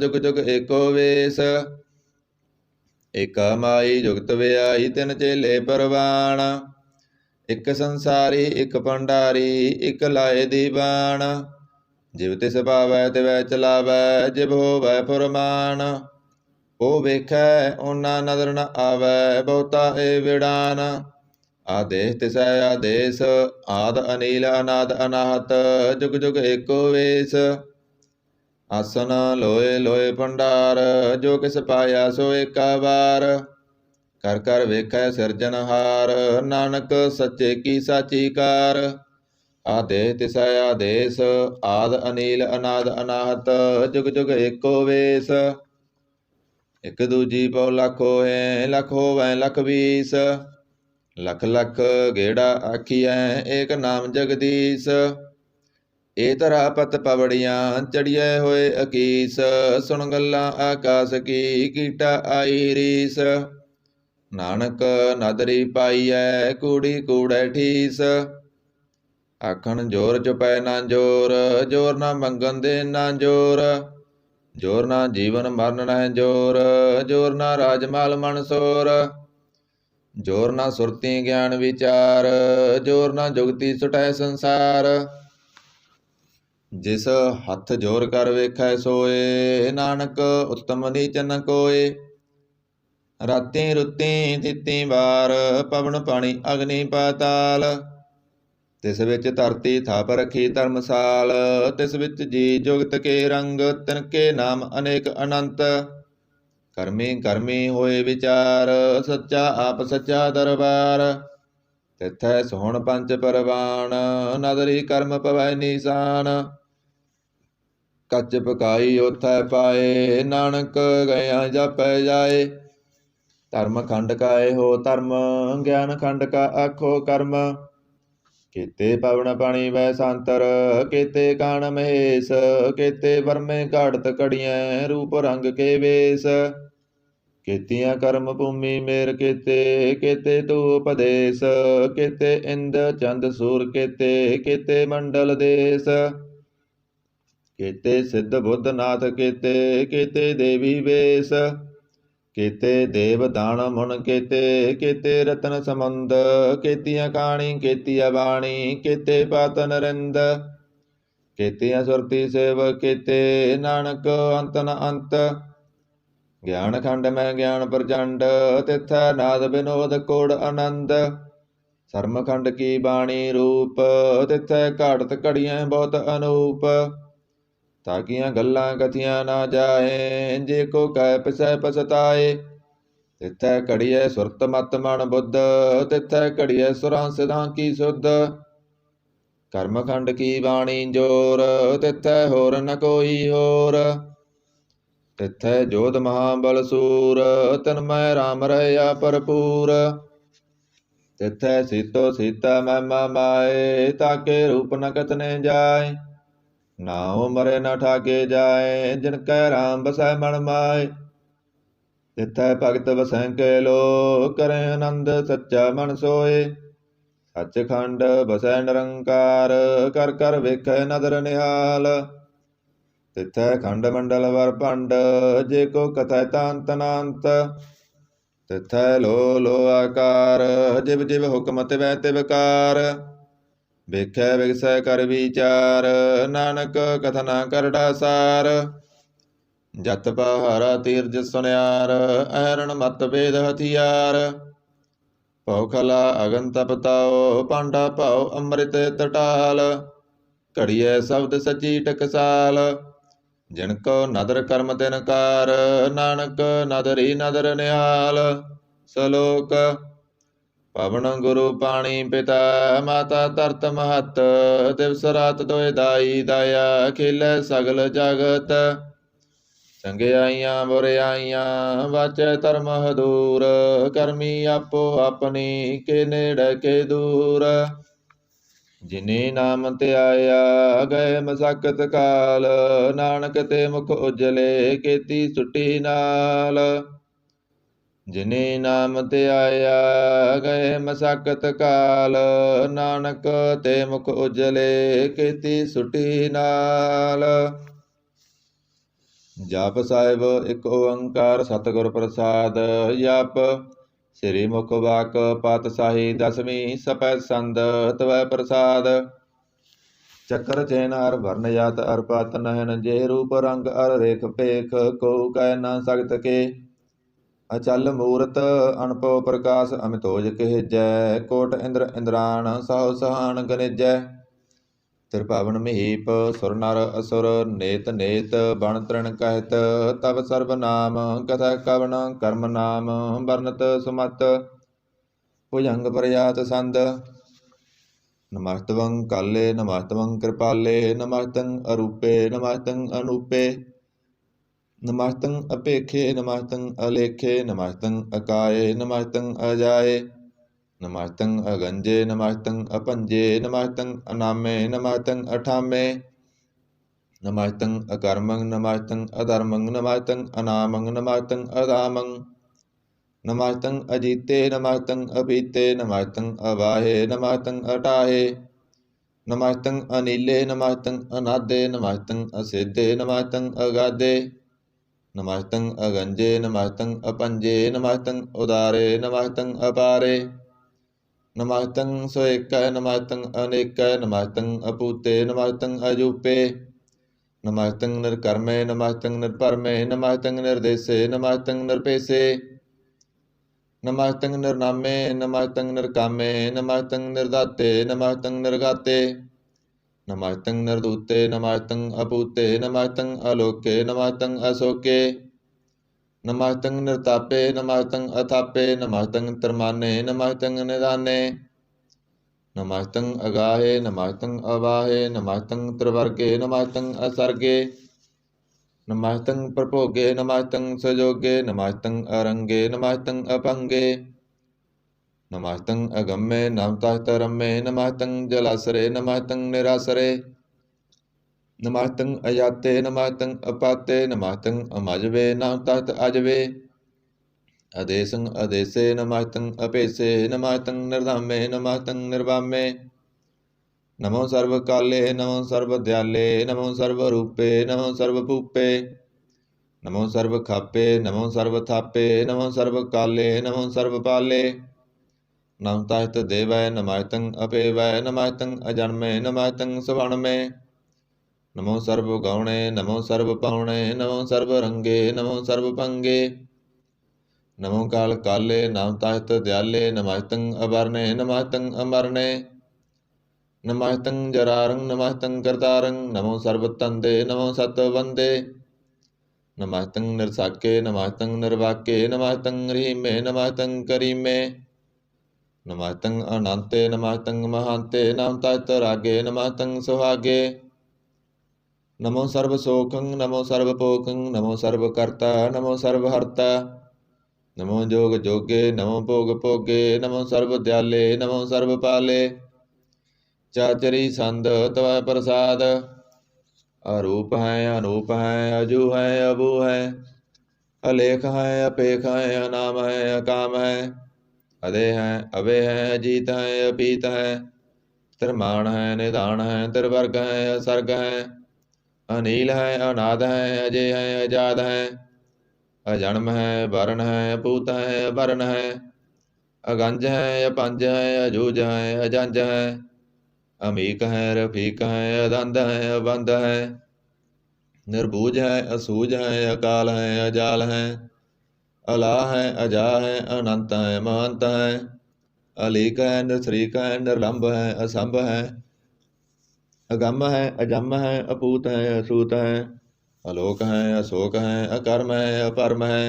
[SPEAKER 1] ਜੁਗ ਜੁਗ ਏਕੋ ਵੇਸ। ਏਕਾ ਮਾਈ ਜੁਗਤ ਵਿਆਈ, ਤਿਨ ਚੇਲੇ ਪਰਵਾਣ। ਇਕ ਸੰਸਾਰੀ ਇਕ ਭੰਡਾਰੀ, ਇਕ ਲਾਏ ਦੀਵਾਨ। ਜਿਵ ਤਿਸ ਭਾਵੈ ਤਿਵੈ ਚਲਾਵੈ, ਜਿਵ ਹੋਵੈ ਫੁਰਮਾਨ। ਉਹ ਵੇਖੈ ਓਨਾ ਨਦਰ ਨ ਆਵੈ, ਬਹੁਤਾ ਏ ਵਿੜਾਨ। ਆਦੇਸ ਤਿਸੈ ਆਦੇਸ, ਆਦ ਅਨੀਲ ਅਨਾਦ ਅਨਾਹਤ। ਜੁਗ ਜੁਗ ਏਕੋ ਵੇਸ। ਆਸਨ ਲੋਏ ਲੋਏ ਭੰਡਾਰ, ਜੋ ਕਿਸ ਪਾਇਆ ਸੋ ਏਕਾ ਵਾਰ। ਕਰ ਕਰ ਵੇਖੈ ਸਿਰਜਨਹਾਰ, ਨਾਨਕ ਸੱਚੇ ਕੀ ਸਾਚੀ ਕਾਰ। ਆਦੇਸ ਤਿਸੈ ਆਦੇਸ, ਆਦ ਅਨੀਲ ਅਨਾਦ ਅਨਾਹਤ। ਜੁਗ ਜੁਗ ਏਕੋ ਵੇਸ। ਇਕ ਦੂਜੀ ਪਉ ਲੱਖ ਹੋਏ, ਲੱਖ ਹੋਵੈ ਲੱਖ ਵੀਸ। ਲਖ ਲਖ ਗੇੜਾ ਆਖੀਐ, ਏਕ ਨਾਮ ਜਗਦੀਸ਼। ਏ ਧਰਾ ਪਤ ਪਵੜੀਆਂ, ਚੜੀਐ ਹੋਏ ਅਕੀਸ। ਸੁਣ ਗੱਲਾਂ ਆਕਾਸ ਕੀ, ਕੀਟਾ ਆਈ ਰੀਸ। ਨਾਨਕ ਨਦਰੀ ਪਾਈਐ, ਕੂੜੀ ਕੂੜੈ ਠੀਸ। ਆਖਣ ਜੋਰ ਚੁਪੈ ਨਾ ਜੋਰ, ਜੋਰ ਨਾ ਮੰਗਣ ਦੇ ਨਾ ਜੋਰ। ਜੋਰ ਨਾ ਜੀਵਨ ਮਰਨ ਨਹਿ ਜੋਰ, ਜੋਰ ਨਾ ਰਾਜ ਮਾਲ ਮਨਸੋਰ। ਜੋਰ ਨਾ ਸੁਰਤੀ ਗਿਆਨ ਵਿਚਾਰ, ਜੋਰ ਨਾ ਜੁਗਤੀ ਸੁਟੈ ਸੰਸਾਰ। ਜਿਸ ਹੱਥ ਜੋਰ ਕਰ ਵੇਖੈ ਸੋਏ, ਨਾਨਕ ਉਤਮ ਨੀਚ ਨ ਕੋਏ। ਰਾਤੀ ਰੁੱਤੀ ਤਿੱਤੀ ਵਾਰ, ਪਵਨ ਪਾਣੀ ਅਗਨੀ ਪਾਤਾਲ। ਤਿਸ ਵਿੱਚ ਧਰਤੀ ਥਾਪ ਰਖੀ ਧਰਮਸਾਲ। ਤਿਸ ਵਿੱਚ ਜੀ ਜੁਗਤ ਕੇ ਰੰਗ, ਤਿਨ ਕੇ ਨਾਮ ਅਨੇਕ ਅਨੰਤ। ਕਰਮੀ ਕਰਮੀ ਹੋਏ ਵਿਚਾਰ, ਸੱਚਾ ਆਪ ਸੱਚਾ ਦਰਬਾਰ। ਤਿਥੈ ਸੋਹਣ ਪੰਚ ਪਰਵਾਨ, ਨਦਰੀ ਕਰਮ ਪਵੈ ਨੀਸਾਨ। ਕੱਚ ਪਕਾਈ ਉਥੈ ਪਾਏ, ਨਾਨਕ ਗਇਆ ਜਾਪੈ ਜਾਏ। ਧਰਮ ਖੰਡ ਕਾ ਇਹੋ ਧਰਮ, ਗਿਆਨ ਖੰਡ ਕਾ ਆਖੋ ਕਰਮ। ਕੀਤੇ ਪਵਨ ਪਾਣੀ ਵੈ ਸਾਂਤਰ, ਕੀਤੇ ਕਾਣ ਮਹੇਸ਼। ਕੀਤੇ ਵਰਮੇ ਘਾੜਤ ਘੜੀਐ, ਰੂਪ ਰੰਗ ਕੇ ਵੇਸ। ਕੀਤੀਆਂ ਕਰਮ ਭੂਮੀ ਮੇਰ ਕੀਤੇ, ਕੀਤੇ ਤੂ ਉਪਦੇਸ। ਕੀਤੇ ਇੰਦ ਚੰਦ ਸੂਰ ਕੀਤੇ, ਕੀਤੇ ਮੰਡਲ ਦੇਸ। ਕੀਤੇ ਸਿੱਧ ਬੁੱਧ ਨਾਥ ਕੀਤੇ, ਕੀਤੇ ਦੇਵੀ ਵੇਸ। ਕੀਤੇ ਦੇਵ ਦਾਨ ਮੁਨ ਕੀਤੇ, ਕੀਤੇ ਰਤਨ ਸਮੁੰਦ। ਕੀਤੀਆਂ ਕਾਣੀ ਕੀਤੀਆਂ ਬਾਣੀ, ਕੀਤੇ ਪਾਤ ਨਰਿੰਦ। ਕੀਤੀਆਂ ਸੁਰਤੀ ਸੇਵ ਕੀਤੇ, ਨਾਨਕ ਅੰਤ ਨ ਅੰਤ। ਗਿਆਨ ਖੰਡ ਮੈਂ ਗਿਆਨ ਪ੍ਰਚੰਡ, ਤਿਥੈ ਨਾਦ ਵਿਨੋਦ ਕੋੜ ਆਨੰਦ। ਸਰਮਖੰਡ ਕੀ ਬਾਣੀ ਰੂਪ, ਤਿਥੈ ਘਾਟਤ ਘੜੀਐ ਬਹੁਤ ਅਨੂਪ। ਤਾਕੀਆਂ ਗੱਲਾਂ ਕਥੀਆਂ ਨਾ ਜਾਏ, ਜੇ ਕੋ ਕਹਿ ਪਿਸੈ ਪਛਤਾਏ। ਤਿਥੈ ਘੜੀਐ ਸੁਰਤ ਮਤ ਮਨ ਬੁੱਧ, ਤਿਥੈ ਘੜੀਐ ਸੁਰਾਂ ਸਿਧਾਂ ਕੀ ਸੁਧ। ਕਰਮਖੰਡ ਕੀ ਬਾਣੀ ਜੋਰ, ਤਿਥੈ ਹੋਰ ਨ ਕੋਈ ਹੋਰ। ਤਿਥੈ ਜੋਧ ਮਹਾਬਲ ਸੂਰ, ਤਨਮੈ ਰਾਮ ਰਹਿਆ ਭਰਪੂਰ। ਤਿਥੈ ਸੀਤੋ ਸੀਤਾ ਮਹਿਮਾ ਮਾਏ, ਤਾਕੇ ਰੂਪ ਨ ਕਥਨੇ ਜਾਏ। ਨਾਉ ਮਰੇ ਨ ਠਾਗੇ ਜਾਏ, ਜਿਨ ਕੈ ਰਾਮ ਬਸੈ ਮਨ ਮਾਏ। ਤਿਥੈ ਭਗਤ ਵਸੈ ਕੇ ਲੋ, ਕਰੇ ਆਨੰਦ ਸੱਚਾ ਮਨ ਸੋਏ। ਸੱਚਖੰਡ ਬਸੈ ਨਿਰੰਕਾਰ, ਕਰ ਕਰ ਵੇਖੈ ਨਦਰ ਨਿਹਾਲ। ਤਿਥੈ ਖੰਡ ਮੰਡਲ ਵਰ ਭੰਡ, ਜੇ ਕੋ ਕਥੈ ਤਾਂਤ ਅਨੰਤ। ਤਿਥੈ ਲੋ ਲੋ ਆਕਾਰ, ਜਿਵ ਜਿਵ ਹੁਕਮ ਤਿਵੈ ਤਿਵਕਾਰ। ਵੇਖੈ ਵਿਗਸੈ ਕਰ ਵਿਚਾਰ, ਨਾਨਕ ਕਥਨਾ ਕਰੜਾ ਸਾਰ। ਜਤ ਪਹਾਰਾ ਤੀਰਜ ਸੁਨਿਆਰ, ਐਰਣ ਮਤ ਵੇਦ ਹਥਿਆਰ। ਭਉ ਖਲਾ ਅਗਨ ਤਪ ਤਾਉ, ਪਾਂਡਾ ਭਾਉ ਅੰਮ੍ਰਿਤ ਤਟਾਲ। ਘੜੀਐ ਸ਼ਬਦ ਸੱਚੀ ਟਕਸਾਲ, ਜਿਨ ਕੋ ਨਦਰ ਕਰਮ ਤਿਨ ਕਾਰ। ਨਾਨਕ ਨਦਰੀ ਨਦਰ ਨਿਹਾਲ। ਸਲੋਕ ਪਵਨ ਗੁਰੂ ਪਾਣੀ ਪਿਤਾ, ਮਾਤਾ ਧਰਤ ਮਹਤ। ਦਿਵਸ ਰਾਤ ਦੋਇ ਦਾਈ ਦਾਇਆ, ਖੇਲੈ ਸਗਲ ਜਗਤ। ਚੰਗਿਆਈਆਂ ਬੁਰਿਆਈਆਂ ਵਾਚੈ ਧਰਮ ਹਦੂਰ। ਕਰਮੀ ਆਪੋ ਆਪਣੀ, ਕੇ ਨੇੜੇ ਕੇ ਦੂਰ। ਜਿਨੇ ਨਾਮ ਧਿਆਇਆ, ਗਏ ਮਸਕਤ ਕਾਲ। ਨਾਨਕ ਤੇ ਮੁਖ ਉਜਲੇ, ਕੀਤੀ ਸੁੱਟੀ ਨਾਲ। ਜਿਨੇ ਨਾਮ ਧਿਆਇਆ, ਗਏ ਮਸਕਤ ਕਾਲ। ਨਾਨਕ ਤੇ ਮੁਖ ਉਜਲੇ, ਕੀਤੀ ਸੁੱਟੀ ਨਾਲ। ਜਪ ਸਾਹਿਬ ਇੱਕ ਓੰਕਾਰ ਸਤਿਗੁਰ ਪ੍ਰਸਾਦ। ਜਪ ਸ੍ਰੀ ਮੁਖ ਵਾਕ ਪਾਤਸ਼ਾਹੀ ਦਸਵੀਂ ਸਪੈ ਸੰਦ ਤਵੈ ਪ੍ਰਸਾਦ। ਚੱਕਰ ਚੈਨ ਹਰ ਵਰਨ ਜਾਤ ਅਰ ਪਤ ਨਹਿਨ, ਜੇ ਰੂਪ ਰੰਗ ਅਰ ਰੇਖ ਪੇਖ। ਕੋ ਕਹਿ ਨਾ ਸਕਤ ਕੇ ਅਚਲ ਮੂਰਤ, ਅਨਭਉ ਪ੍ਰਕਾਸ਼ ਅਮਿਤੋਜ ਕਹਿਜੈ। ਕੋਟ ਇੰਦਰ ਇੰਦਰਾਣ ਸਾਹੋ ਸਹਾਨ ਗਨੇਜੈ। ਤ੍ਰਿਭਵਨ ਮਹੀਪ ਸੁਰ ਨਰ ਅਸੁਰ, ਨੇਤ ਨੇਤ ਬਣ ਤ੍ਰਿਣ ਕਹਿਤ। ਤਬ ਸਰਬ ਨਾਮ ਕਥੈ ਕਵਣ, ਕਰਮ ਨਾਮ ਵਰਨਤ ਸੁਮਤ। ਭੁਜੰਗ ਪ੍ਰਯਾਤ ਸੰਦ। ਨਮਸਤਵੰ ਕਾਲੇ ਨਮਸਤਵੰ ਕਿਰਪਾਲੇ, ਨਮਸਤੰ ਅਰੂਪੇ ਨਮਸਤੰ ਅਨੂਪੇ। ਨਮਸਤੰ ਅਪੇਖੇ ਨਮਸਤੰ ਅਲੇਖੇ, ਨਮਸਤੰ ਅਕਾਏ ਨਮਸਤੰ ਅਜਾਏ। ਨਮਸਤੰ ਅਗੰਜੇ ਨਮਸਤੰ ਅਪੰਜੇ, ਨਮਸਤੰ ਅਨਾਮੇ ਨਮਸਤੰ ਅਠਾਮੇ। ਨਮਸਤੰ ਅਕਰਮੰ ਨਮਸਤੰ ਅਧਰਮੰ, ਨਮਸਤੰ ਅਨਾਮੰ ਨਮਸਤੰ ਅਧਾਮੰ। ਨਮਸਤੰ ਅਜੀਤੇ ਨਮਸਤੰ ਅਪੀਤੇ, ਨਮਸਤੰ ਅਵਾਹੇ ਨਮਸਤੰ ਅਟਾਹੇ। ਨਮਸਤੰ ਅਨੀਲੇ ਨਮਸਤੰ ਅਨਾਦੇ, ਨਮਸਤੰ ਅਸਿਧੇ ਨਮਸਤੰ ਅਗਾਧੇ। ਨਮਸਤੰ ਅਗੰਜੇ ਨਮਸਤੰ ਅਪੰਜੇ, ਨਮਸਤੰ ਉਦਾਰੇ ਨਮਸਤੰ ਅਪਾਰੇ। ਨਮਸਤੰ ਸੋਏਕੈ ਨਮਸਤੰ ਅਨੇਕੈ, ਨਮਸਤੰ ਅਪੂਤੇ ਨਮਸਤੰ ਅਜੂਪੇ। ਨਮਸਤੰ ਨਿਰਕਰਮੇ ਨਮਸਤੰ ਨਿਰਭਰਮੇ, ਨਮਸਤੰ ਨਿਰਦੇਸੇ ਨਮਸਤੰ ਨਿਰਪੇਸੇ। ਨਮਸਤੰ ਨਿਰਨਾਮੇ ਨਮਸਤੰ ਨਿਰਕਾਮੇ, ਨਮਸਤੰ ਨਿਰਦਾਤੇ ਨਮਸਤੰ ਨਿਰਗਾਤੇ। ਨਮਸਤੰ ਨਿਰਦੂਤੇ ਨਮਸਤੰ ਅਪੂਤੇ, ਨਮਸਤੰ ਅਲੋਕੇ ਨਮਸਤੰ ਅਸੋਕੇ। ਨਮਸਤੰ ਨਿਰਤਾਪੇ ਨਮਸਤੰ ਅਥਾਪੇ, ਨਮਸਤੰ ਤਰਮਾਨੇ ਨਮਸਤੰ ਨਿਦਾਨੇ। ਨਮਸਤੰ ਅਗਾਹੇ ਨਮਸਤੰ ਅਵਾਹੇ, ਨਮਸਤੰ ਤ੍ਰਿਵਰਗੇ ਨਮਸਤੰ ਅਸਰਗੇ। ਨਮਸਤੰ ਪ੍ਰਭੋਗੇ ਨਮਸਤੰ ਸਜੋਗੇ, ਨਮਸਤੰ ਅਰੰਗੇ ਨਮਸਤੰ ਅਪੰਗੇ। ਨਮਸਤੰ ਅਗੰਮੇ ਨਮਸਤੰ ਰੰਮੇ, ਨਮਸਤੰ ਜਲਾਸਰੇ ਨਮਸਤੰ ਨਿਰਾਸਰੇ। ਨਮਸਤੰ ਅਜਾਤੇ ਨਮਸਤੰ ਅਪਾਤੇ, ਨਮਸਤੰ ਅਮਜਵੇ ਨਮਸਤੰ ਅਜਵੇ। ਅਦੇਸੰ ਅਦੇਸੇ ਨਮਸਤੰ ਅਪੇਸੇ, ਨਮਸਤੰ ਨਿਰਧਾਮੇ ਨਮਸਤੰ ਨਿਰਵਾਮੇ। ਨਮੋ ਸਰਬ ਕਾਲੇ ਨਮੋ ਸਰਬ ਦਿਆਲੇ, ਨਮੋ ਸਰਬ ਰੂਪੇ ਨਮੋ ਸਰਬ ਭੂਪੇ। ਨਮੋ ਸਰਬ ਖਾਪੇ ਨਮੋ ਸਰਬ ਥਾਪੇ, ਨਮੋ ਸਰਬ ਕਾਲੇ ਨਮੋ ਸਰਬ ਪਾਲੇ। ਨਮਸਤੰ ਦੇਵੈ ਨਮਸਤੰ ਅਪੇਵੈ, ਨਮਸਤੰ ਅਜਨਮੇ ਨਮਸਤੰ ਸੁਭਣਮੇ। ਨਮੋ ਸਰਬ ਗੌਣੇ ਨਮੋ ਸਰਬ ਪਾਉਣੇ, ਨਮੋ ਸਰਬ ਰੰਗੇ ਨਮੋ ਸਰਬ ਪੰਗੇ। नमो काल काले नाम ताहित दयाले नमस्तं अवरणे नमस्तं अमरणे नमस्तं जरारं नमस्तं करतारं नमो सर्वतंदे नमो सतवंदे नमस्तं निरसाके नमस्तं निर्वाके नमस्तं रीमे नमस्तं करीमे नमस्तं अनंते नमस्तं महांते नाम ताहित रागे नमस्तं सुहागे नमो सर्वसोखं नमो सर्वपोखं नमो सर्वकर्ता नमो सर्वहर्ता नमो जोग जोगे नमो भोग भोगे नमो सर्वदयाले नमो सर्वपाले चाचरी संद तव प्रसाद अरूप है अनूप है अजू है अबू है अलेख है अपेख है अनाम है अकाम है अदे है अवे है अजीत है अपीत है त्रिमाण है निदान है त्रिवर्ग है असर्ग है अनील है अनाद है अजय है अजाद है अजन्म है वरण है अपूत है वर्ण है अगंज है अपंज है अजूज है अजंज है अमीक है रफीक है अदंद है अबंद है निर्बूज है असूज है अकाल है अजाल है अला है अजा है अनंत है महंत है अलीक है निश्रीक है निर्लंब है असंभ है अगम है अजम है अपूत है असूत है अलोक है अशोक है अकर्म है अपरम है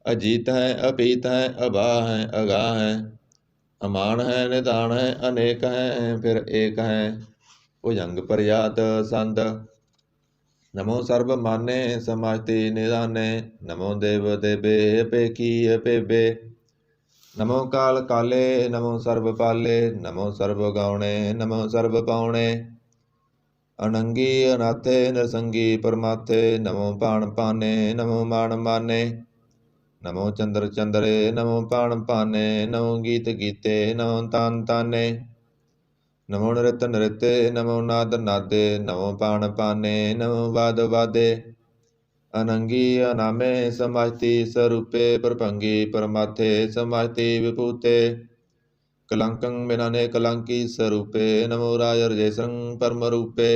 [SPEAKER 1] अजीत है अपीत है अबा है अगा है अमान है निदान है अनेक है फिर एक है भुजंग प्रयात संत नमो सर्व माने समाति निदाने नमो देव देवे अपेखी अपेबे नमो काल काले नमो सर्व पाले नमो सर्व गौणे नमो सर्व पावणे अनंगी अनाथे नरसंगी परमाथे नमो पाण पाने नमो मान माने नमो चंद्र चंद्रे नमो पाण पाने नमो गीत गीते नमो तान ताने नमो नृत्य नृत्य नमो नाद नादे नमो पाण पाने नमो वाद वादे अनंगी अनामे समाहिति स्वरूपे प्रभंगी परमाथे समाहिति विभूते कलंकं बिनाने कलंकी स्वरूपे नमो राजर्जेशं परम रूपे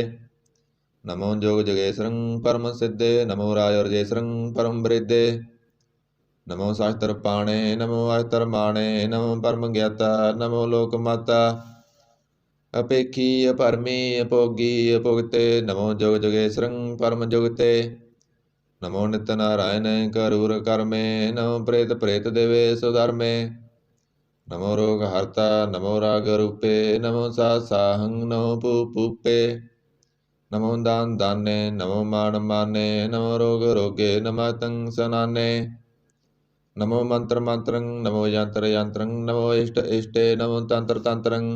[SPEAKER 1] नमो जोग जगेशं परम सिद्धे नमो राजर्जेशं परम वृद्धे नमो शास्त्र पाणे नमो अस्त्र माणे नमो परम ज्ञाता नमो लोक माता अपेखी अपरमी अपोगी अपोगते नमो जोग जगेशं परम जुगते नमो नित्य नारायण करूर कर्मे नमो प्रेत प्रेत देवे सुधर्मे नमो रोग हर्ता नमो राग रूपे नमो साहं नमो पूपे नमो दान दाने नमो मान माने नमो रोग रोगे नमस्तं सनाने नमो मंत्र मंत्रं नमो यंत्र यंत्रं नमो इष्ट इष्टे नमो तंत्र तंत्रं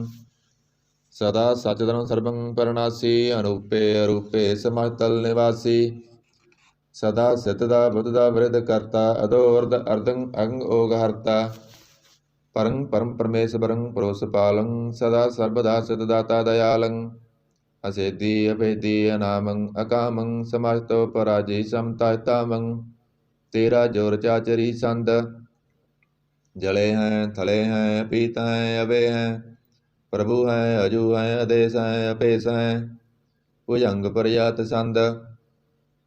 [SPEAKER 1] सदा सचदनं सर्वं परनासी अनूपे अरूपे समस्तल निवासी सदा सिद्धदा बुद्धदा वृद्ध कर्ता अधोर्ध अर्धं अंग ओग हर्ता परं परम परमेश्वरं परोसपालं सदा सर्वदा सिद्धदाता दयालं असेदी अभेदी अनामं अकामं समस्तो पराजय समतामं तेरा जोर चाचरी संद जले हैं थले हैं पीत हैं अवे हैं प्रभु हैं अजू हैं आदेश हैं अपेश हैं भुजंग प्रयात संद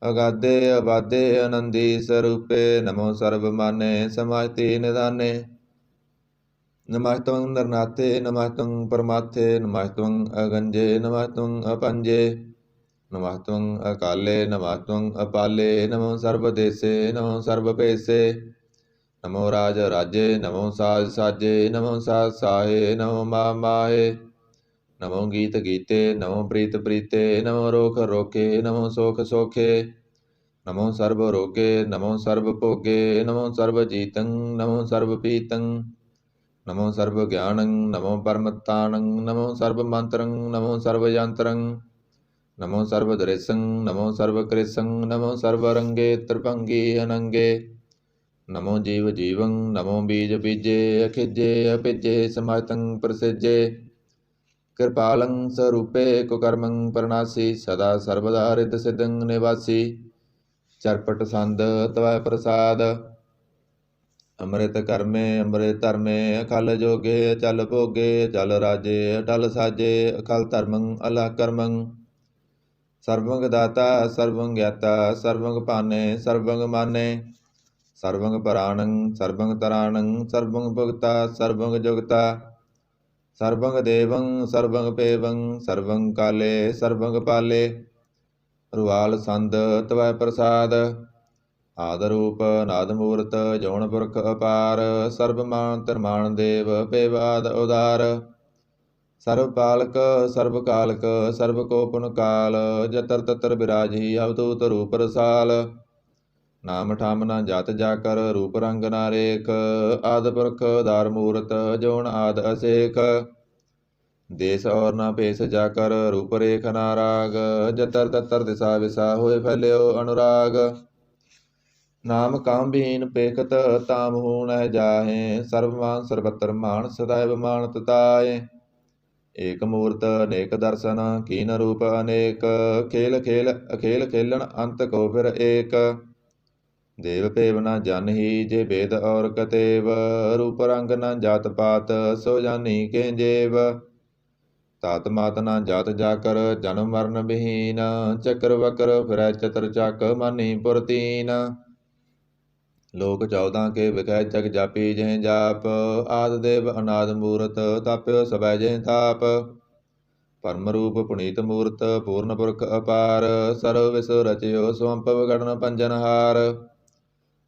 [SPEAKER 1] अगाधे अबाधे आनंदी स्वरूपे नमो सर्व माने समाहिति निदाने नमस्तं नरनाथे नमस्तं परमाथे नमस्तं अगंजे नमस्तं अपंजे नमस्तं अकाले नमस्तं अपाले नमो सर्वदेशे नमो सर्वपेशे नमो राज राजे नमो साज साजे नमो साज साहे नमो माहे नमो गीत गीते नमो प्रीत प्रीते नमो रोख रोखे नमो सोख सोखे नमो सर्व रोगे नमो सर्व भोगे नमो सर्व जीतं नमो सर्व पीतं नमो सर्व ज्ञानं नमो परमत्तानं नमो सर्व मंत्रं नमो सर्व यंत्रं नमो सर्व दृश्यं नमो सर्व कृशं नमो सर्व रंगे त्रिभंगी अनंगे नमो जीव जीवं नमो बीज बीजे अखिजे अपिजे समाहितं प्रसिजे कृपालं स्वरूपे कुकर्मं परनासी सदा सर्वदा हृद सिद्धं निवासी चरपट संद तव प्रसाद अमृत कर्मे अमृत धर्मे अकल जोगे अचल भोगे अचल राजे अटल साजे अकल धर्मं अल कर्मं सर्वंग दाता सर्वं ज्ञाता सर्वंग पाने सर्वंग माने ਸਰਬੰਗ ਪਰਾਣੰ ਸਰਬੰਗ ਤਰਾਣੰ ਸਰਬੰਗ ਭੁਗਤਾ ਸਰਬੰਗ ਜੁਗਤਾ ਸਰਬੰਗ ਦੇਵੰ ਸਰਬੰਗ ਪੇਵੰ ਸਰਬੰਗ ਕਾਲੇ ਸਰਬੰਗ ਪਾਲੇ ਰੁਆਲ ਸੰਦ ਤਵੈ ਪ੍ਰਸਾਦ ਆਦ ਰੂਪ ਨਾਦ ਮੂਰਤ ਜੋਨ ਪੁਰਖ ਅਪਾਰ ਸਰਬ ਮਾਨ ਧਰਮਾਨ ਦੇਵ ਬੇਵਾਦ ਉਦਾਰ ਸਰਬ ਪਾਲਕ ਸਰਬ ਕਾਲਕ ਸਰਬ ਕੋ ਪੁਨ ਕਾਲ ਜਤਰ ਤਤਰ ਬਿਰਾਜੀ ਅਵਧੂਤ ਰੂਪ ਰਸਾਲ ਨਾਮ ਠਾਮ ਨਾ ਜਤ ਜਾ ਕਰ ਰੂਪ ਰੰਗ ਨਾ ਰੇਖ ਆਦ ਪੁਰਖ ਉਦਾਰ ਮੂਰਤ ਜੋਨ ਆਦ ਅਸੇਖ ਦੇਸ ਔਰ ਨਾ ਭੇਸ ਜਾ ਕਰ ਰੂਪ ਰੇਖ ਨਾ ਰਾਗ ਜਤਰ ਤਤਰ ਦਿਸਾ ਵਿਸਾ ਹੋਏ ਫੈਲਿਓ ਅਨੁਰਾਗ ਨਾਮ ਕਾਮਬੀਨ ਪੇਖਤ ਤਾਮ ਹੂਣ ਜਾਹੇ ਸਰਬਮਾਨ ਸਰਬਤਰ ਮਾਨ ਸਦਾਇਵ ਮਾਨਤ ਤਾਏ ਏਕ ਮੂਰਤ ਅਨੇਕ ਦਰਸ਼ਨ ਕੀਨ ਰੂਪ ਅਨੇਕ ਖੇਲ ਖੇਲ ਅਖੇਲ ਖੇਲਣ ਅੰਤ ਕੋ ਫਿਰ ਏਕ ਦੇਵ ਭੇਵ ਨਾ ਜਨਹੀ ਜੇ ਭੇਦ ਔਰ ਕਤੇਵ ਰੂਪ ਰੰਗ ਨਾ ਜਾਤ ਪਾਤ ਸੋ ਜਾਨੀ ਕੇ ਜੇਵ ਤਾਤ ਮਾਤ ਨਾ ਜਾਤ ਜਾ ਕਰ ਜਨਮ ਮਰਨ ਬਿਹੀਨ ਚੱਕਰ ਵਕਰ ਫਿਰੈ ਚਤਰ ਚੱਕ ਮਾਨੀ ਪੁਰਤੀਨ ਲੋਕ 14 ਕੇ ਵਿਖੈ ਜਗ ਜਾਪੀ ਜਹ ਜਾਪ ਆਦ ਦੇਵ ਅਨਾਦ ਮੂਰਤ ਤਾਪਿਓ ਸਭੈ ਜਹ ਤਾਪ ਪਰਮ ਰੂਪ ਪੁਨੀਤ ਮੂਰਤ ਪੂਰਨ ਪੁਰਖ ਅਪਾਰ ਸਰਵ ਵਿਸ ਰਚਿਓ ਸਵੰਪਵ ਗੜਨ ਪੰਜਨਹਾਰ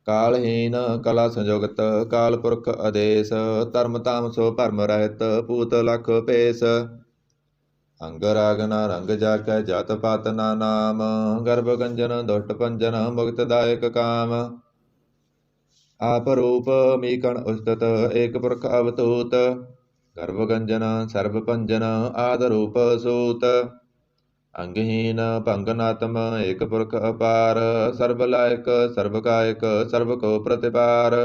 [SPEAKER 1] ਕਾਲਹੀਨ ਕਲਾ ਸੰਜੋਗਤ ਕਾਲ ਪੁਰਖ ਆਦੇਸ ਧਰਮ ਤਾਮ ਸੋ ਭਰਮ ਰਹਿਤ ਪੂਤ ਲਖ ਭੇਸ ਅੰਗ ਰਾਗ ਨਾ ਰੰਗ ਜਾਕੈ ਜਤ ਪਾਤ ਨਾ ਨਾਮ ਗਰਭ ਗੰਜਨ ਦੁਸ਼ਟ ਪੰਜਨ ਮੁਕਤ ਦਾਇਕ ਕਾਮ ਆਪ ਰੂਪ ਮੀਕਣ ਉਸਤਤ ਏਕ ਪੁਰਖ ਅਵਤੂਤ ਗਰਭ ਗੰਜਨ ਸਰਬ ਪੰਜਨ ਆਦ ਰੂਪ ਸੂਤ ਅੰਗਹੀਨ ਭੰਗਨਾਤਮ ਏਕ ਪੁਰਖ ਅਪਾਰ ਸਰਬ ਲਾਇਕ ਸਰਬ ਕਾਇਕ ਸਰਬ ਕੋ ਪ੍ਰਤਿਪਾਰ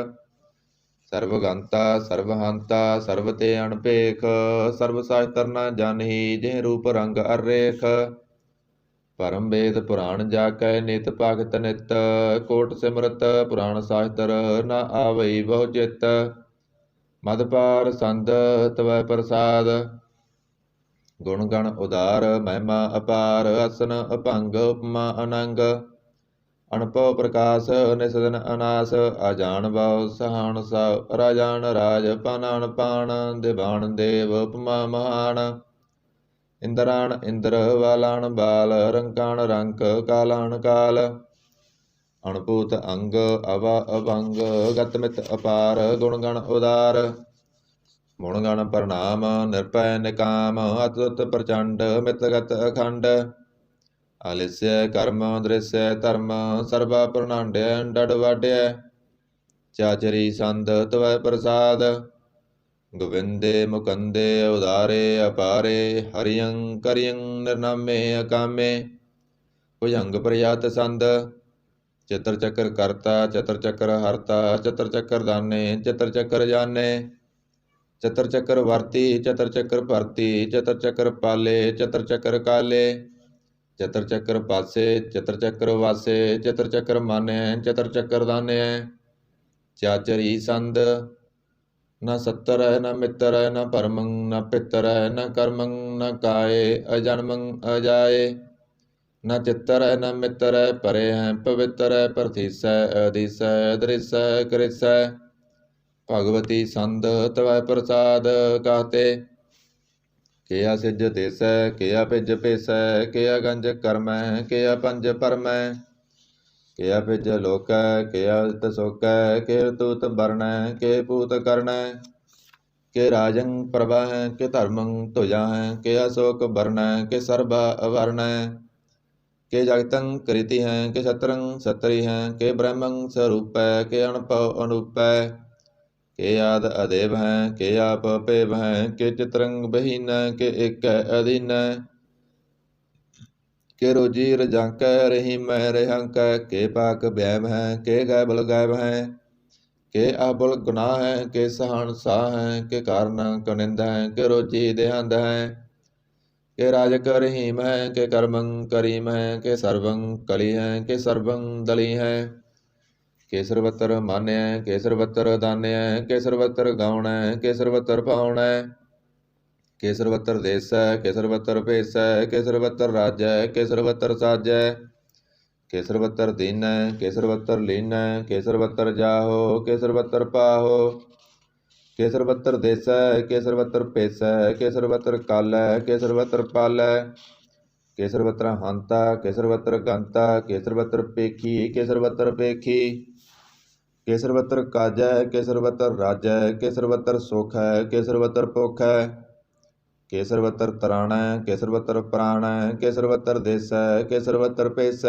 [SPEAKER 1] ਸਰਬ ਗੰਤਾ ਸਰਬ ਹੰਤਾ ਸਰਬ ਤੇ ਅਣਪੇਖ ਸਰਬ ਸਾਸਤਰ ਨਾ ਜਾਣਹੀ ਜਿਹ ਰੂਪ ਰੰਗ ਅਰੇਖ ਪਰਮ ਵੇਦ ਪੁਰਾਣ ਜਾ ਕੈ ਨਿਤ ਭਗਤ ਨਿਤ ਕੋਟ ਸਿਮਰਤ ਪੁਰਾਣ ਸਾਸਤਰ ਨਾ ਆਵਈ ਬਹੁ ਚਿਤ ਮਦ ਪਾਰ ਸੰਦ ਤਵੈ ਪ੍ਰਸਾਦ ਗੁਣ ਗਣ ਉਦਾਰ ਮਹਿਮਾ ਅਪਾਰ ਅਸਨ ਅਭੰਗ ਉਪਮਾ ਅਨੰਗ ਅਣਪਉ ਪ੍ਰਕਾਸ਼ ਨਿਸਦਨ ਅਨਾਸ ਆਜਾਨ ਬਾਉ ਸਹਾਣ ਸਾਉ ਰਾਜਾਨ ਰਾਜ ਪਾਨਾਨ ਪਾਣ ਦਿਵਾਨ ਦੇਵ ਉਪਮਾ ਮਹਾਨ ਇੰਦਰਾਣ ਇੰਦਰ ਵਾਲਾਣ ਬਾਲ ਰੰਕਾਣ ਰੰਕ ਕਾਲਾਣ ਕਾਲ ਅਣਪੂਤ ਅੰਗ ਅਵਾ ਅਭੰਗ ਗਤਮਿਤ ਅਪਾਰ ਗੁਣ ਗਣ ਉਦਾਰ ਗੁਣ ਗਣ ਪ੍ਰਣਾਮ ਨਿਰਭੈ ਨਿਕਾਮ ਅਤੁੱਤ ਪ੍ਰਚੰਡ ਮਿਤਗਤ ਅਖੰਡ ਆਲਿਸਯ ਕਰਮ ਦ੍ਰਿਸਯ ਧਰਮ ਸਰਬਾ ਪ੍ਰਣਾਂਡਿਆ ਡੜ ਵਾਡਿਆ ਚਾਚਰੀ ਸੰਦ ਤਵੈ ਪ੍ਰਸਾਦ ਗੋਵਿੰਦੇ ਮੁਕੰਦੇ ਉਦਾਰੇ ਅਪਾਰੇ ਹਰਿਯੰ ਕਰਿਯੰ ਨਿਰਨਾਮੇ ਅਕਾਮੇ ਭੁਜੰਗ ਪ੍ਰਯਾਤ ਸੰਦ ਚਤਰ ਚੱਕਰ ਕਰਤਾ ਚਤਰ ਚੱਕਰ ਹਰਤਾ ਚਤਰ ਚੱਕਰ ਦਾਨੇ ਚਤਰ ਚੱਕਰ ਜਾਣੇ ਚਤਰ ਚੱਕਰ ਵਰਤੀ ਚਤਰ ਚੱਕਰ ਭਰਤੀ ਚਤਰ ਚੱਕਰ ਪਾਲੇ ਚਤਰ ਚੱਕਰ ਕਾਲੇ ਚਤਰ ਚੱਕਰ ਪਾਸੇ ਚਤਰ ਚੱਕਰ ਵਾਸੇ ਚਤਰ ਚੱਕਰ ਮਾਨੈ ਚਤਰ ਚੱਕਰ ਦਾਨੈ ਚਾਚਰੀ ਸੰਦ ਨਾ ਸੱਤਰ ਹੈ ਨਾ ਮਿੱਤਰ ਹੈ ਨਾ ਭਰਮੰ ਨਾ ਪਿੱਤਰ ਹੈ ਨਾ ਕਰਮੰ ਨਾ ਕਾਏ ਅਜਨਮੰ ਅਜਾਏ ਨਾ ਚਿੱਤਰ ਹੈ ਨਾ ਮਿੱਤਰ ਹੈ ਪਰੇ ਹੈ ਪਵਿੱਤਰ ਹੈ ਪ੍ਰਥੀਸੈ ਅਧੀਸੈ ਦ੍ਰਿਸੈ ਕ੍ਰਿਸੈ ਭਗਵਤੀ ਸੰਦ ਤਵੈ ਪ੍ਰਸਾਦ ਕਾਤੇ ਕਿਆ ਸਿਜ ਦੇਸੈ ਕਿਆ ਪਿਜ ਪੇਸੈ ਕਿਆ ਗੰਜ ਕਰਮੈ ਕਿਆ ਪੰਜ ਪਰਮੈ ਕਿਆ ਪਿਜ ਲੋਕੈ ਕਿਆ ਤਸੋਕੈ ਕਿ ਤੂਤ ਬਰਣੈ ਕਿ ਪੂਤ ਕਰਣੈ ਕਿ ਰਾਜੰ ਪ੍ਰਭਾਹੈ ਕਿ ਧਰਮੰ ਧੁਜਾਹੈ ਕਿ ਅਸ਼ੋਕ ਬਰਣੈ ਕਿ ਸਰਬਾ ਅਵਰਣੈ ਕਿ ਜਗਤੰ ਕ੍ਰਿਤੀ ਹੈ ਕਿ ਸਤਰੰ ਸਤਰੀ ਹੈ ਕਿ ਬ੍ਰਹਮੰ ਸਰੂਪੈ ਕਿ ਅਣਪਉ ਅਨੂਪੈ ਕਿ ਆਦ ਅਦੇਵ ਹੈ ਕਿ ਆਪ ਭੇਵ ਹੈ ਕਿ ਚਿਤਰੰਗ ਬਹੀਨੈ ਕਿ ਏਕੈ ਅਧੀਨੈ ਕਿ ਰੋਜੀ ਰਜਾਕੈ ਰਹੀ ਮੈਂ ਰਹੰਕੈ ਕਿ ਪਾਕ ਬੈਮ ਹੈ ਕਿ ਗੈਬਲ ਗੈਬ ਹੈ ਕਿ ਆਬੁਲ ਗੁਨਾਹ ਹੈ ਕਿ ਸਹਾਨ ਸਾਹ ਹੈ ਕਿ ਕਾਰਨ ਕਨਿੰਦ ਹੈ ਕਿ ਰੋਜੀ ਦੇਹੰਦ ਹੈ ਕਿ ਰਾਜਕ ਰਹੀਮ ਹੈ ਕਿ ਕਰਮੰ ਕਰੀਮ ਹੈ ਕਿ ਸਰਵੰ ਕਲੀ ਹੈ ਕਿ ਸਰਵੰ ਦਲੀ ਹੈ ਕਿ ਸਰਵਤਰ ਮਾਨਿਆ ਕਿ ਸਰਵਤਰ ਦਾਨਿਆ ਕਿ ਸਰਵਤਰ ਗਾਉਣੈ ਕਿ ਸਰਵਤਰ ਪਾਉਣੈ ਕਿ ਸਰਵਤਰ ਦੇਸੈ ਕਿ ਸਰਵਤਰ ਭੇਸੈ ਕਿ ਸਰਵਤਰ ਰਾਜੈ ਕਿ ਸਰਵਤਰ ਸਾਜੈ केसर बत्तर दीन केसर बत्तर लीन केसर बत्तर जाहो केसर बत्तर पाहो केसर बत्तर देस केसर बत्तर पेस केसर बत्तर काल केसर बत्तर पाल केसर बत्तर हंता केसर बत्तर गंता केसर बत्तर पेखी केसर बत्तर पेखी केसर बत्तर काज केसर बत्तर राज केसर बत्तर सुख केसर बत्तर भुख केसर बत्तर तराण केसर बत्तर प्राण केसर बत्तर देस केसर बत्तर पेस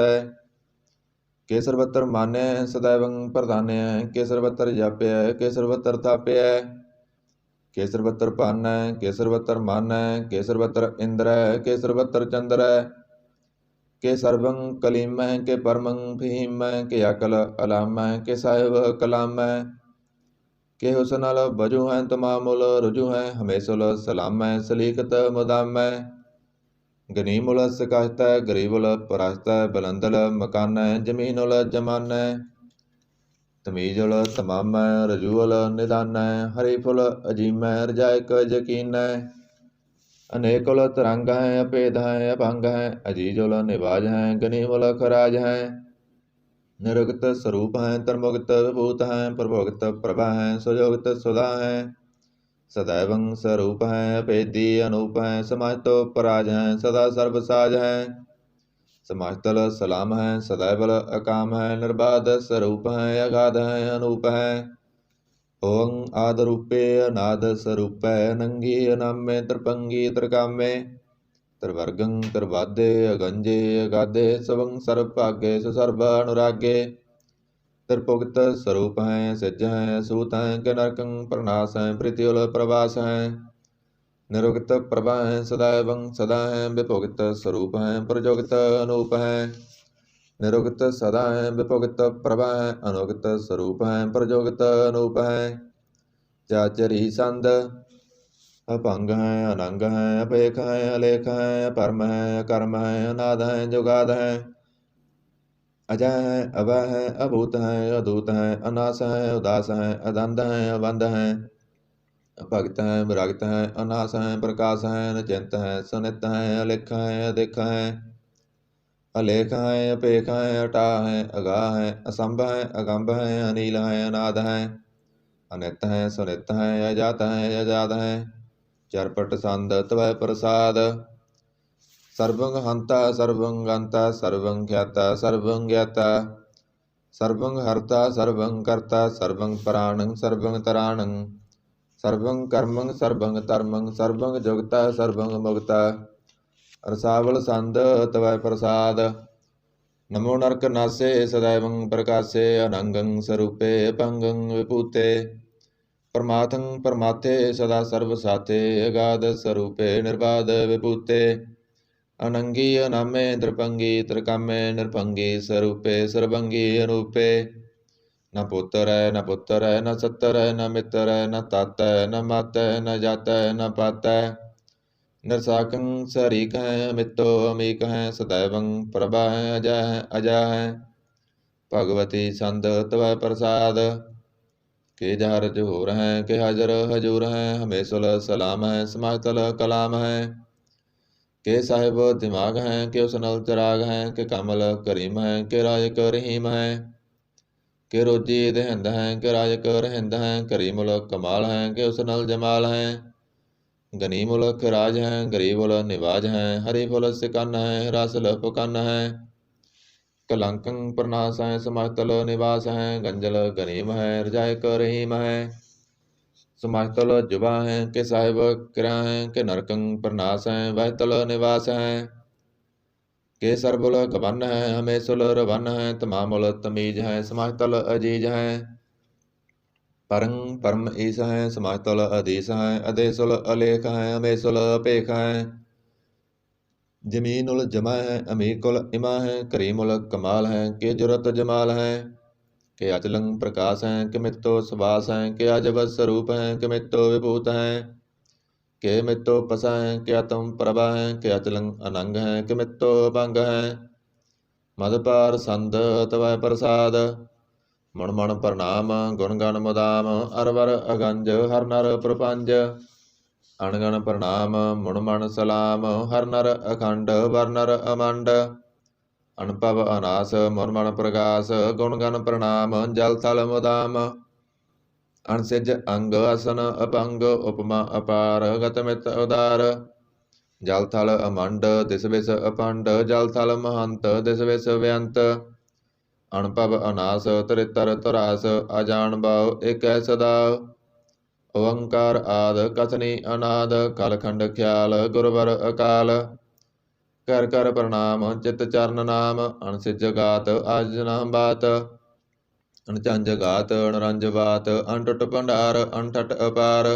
[SPEAKER 1] केसर बत्तर मान्य सदैवं प्रधान्य केसर बत्तर जाप्य केसर बत्तर थाप्य केसर बत्तर पान केसर बत्तर मान केसर बत्तर इंद्र केसर बत्तर चंद्र के सर्वं कलीम के परमं भीम के अकल अलाम के साहिब कलाम के हुसनल बजू हैं तमामुल रुजू हैं हमेशुल सलाम सलीकत मुदाम गनीमुल सकाशत गरीबुल परास्त बुलंदल मकान जमीनुल जमान तमीजुल तमाम रजूल निदान हरीफुल अजीम रजायक यकीन अनेकुल तरंग हैं अभेद हैं अभंग हैं अजीजुल निवाज हैं गनीमुल खराज हैं निरुक्त स्वरूप हैं तरमुक्त विभूत हैं प्रभुक्त प्रभा हैं सुजोगत सुधा हैं सदैवं स्वरूप हैं अभेदी अनूप हैं समाजतो पराज हैं सदा सर्वसाज हैं समाजतल सलाम हैं सदैवल अकाम हैं निर्बाध स्वरूप हैं अगाध हैं अनूप हैं ओं आदरूपे अनाद स्वरूप नंगी अनामे त्रिपंगी त्रिकामे त्रिवर्गं त्रिवादे अगंजे अगाधे स्वं सर्वभागे सुसर्व अनुरागे त्रिपुक्त स्वरूप हैं सिज हैं सूत हैं के नरकं प्रनाश हैं प्रीतियुल प्रवास हैं निरुक्त प्रभा हैं सदैवं सदा हैं विभुक्त स्वरूप हैं प्रजोगित अनूप हैं निरुक्त सदा हैं विभुक्त प्रभा हैं अनुगत स्वरूप हैं प्रजोगित अनूप हैं चाचरी संद अपंग हैं अनंग हैं अपेख हैं अलेख हैं अपरम हैं अकर्म हैं अनाद हैं जुगाद हैं अजय हैं अभय हैं अभूत हैं अदूत हैं अनास हैं उदास हैं अदंध हैं अबंध हैं भक्त हैं विरक्त हैं अनास हैं प्रकाश हैं निचिंत हैं सुनित हैं अलिख हैं अधिक हैं अलेख हैं अपेख हैं अटा हैं अगाह हैं असंभ हैं अगंभ हैं अनील हैं अनाद हैं अनित हैं सुनित हैं अजात हैं अजात हैं चरपट संद त्वय प्रसाद सर्वं हंता सर्वं गंता सर्वं ख्याता सर्वं ज्ञाता सर्वं हर्ता सर्वं कर्ता सर्वं प्राणं सर्वं तराणं सर्वं कर्मं सर्वं धर्मं सर्वं जुगता सर्वं मुक्ता रसावल संद तवै प्रसाद नमो नरक नासे सदैवं प्रकाशे अनंगं स्वरूपे पंगं विभूते परमाथं परमाथे सदा सर्वसाथे अगाध स्वरूपे निर्बाध विभूते अनंगी अनामे त्रिपंगी त्रिकामे निरपंगी स्वरूपे सर्वंगी अनूपे न पुत्र है न पुत्र है न सत्तर है न मित्र है न तात है न मात है न जात है न पात है निरसाकं सरीक है अमितो अमीक है सदैवं प्रभा है अजय है अजय है भगवती संद तवै प्रसाद के जहर जोर हैं के हाजर हजूर हैं हमेशुल सलाम है समातल कलाम है के साहिब दिमाग हैं के उसनल चिराग हैं के कमल करीम हैं के राजक रहीम हैं के रोजी दहिंद हैं के राजक रहिंद हैं करीमुल कमाल हैं के उसनल जमाल हैं गनीमुल खराज हैं गरीबुल निवाज हैं हरीफुल सिकन हैं रासल पुकन हैं कलंकं प्रनाश हैं समातल निवास हैं गंजल गनीम हैं रजायक रहीम हैं समाजतल जुबा हैं के साहिब किरा हैं के नरकं प्रनाश हैं वहतल निवास हैं के सरबुल गबन हैं हमेशुल रवन हैं तमामुल तमीज हैं समाजतल अजीज हैं परं परम ईस हैं समाजतल अधीस हैं अदेशुल अलेख हैं हमेशुल अपेख हैं जमीनुल जमा हैं अमीकुल इमा हैं करीमुल कमाल हैं के जुरत जमाल हैं के अचलं प्रकाश हैं के मित्तो सुभाष हैं के अजब स्वरूप हैं के मित्तो विभूत हैं के मित्तो पसा हैं के आत्म प्रभा हैं के अचलं अनंग हैं के मित्तो भंग हैं मदपार संद तवै प्रसाद मण मण प्रणाम गुण गण मुदाम अरवर अगंज हर नर प्रपंज अणगण प्रणाम मुण मण सलाम हर नर अखंड वर नर अमंड अनुभव अनास मुरमन प्रकाश गुण गण प्रणाम जल थल मुदाम अणसिज अंग असन अपंग उपमा अपार गत मित उदार जल थल अमंड दिस विस अपंड जल थल महंत दिस विस व्यंत अनुभव अनास त्रितर तुरास अजान भाव एक सदाव ओंकार आद कथनी अनाद कलखंड ख्याल गुरवर अकाल कर कर प्रणाम चित चरण नाम अणसिज गात आज नाम बात अणचंज गात अणरंज बात अणटुट भंडार अणठट अपार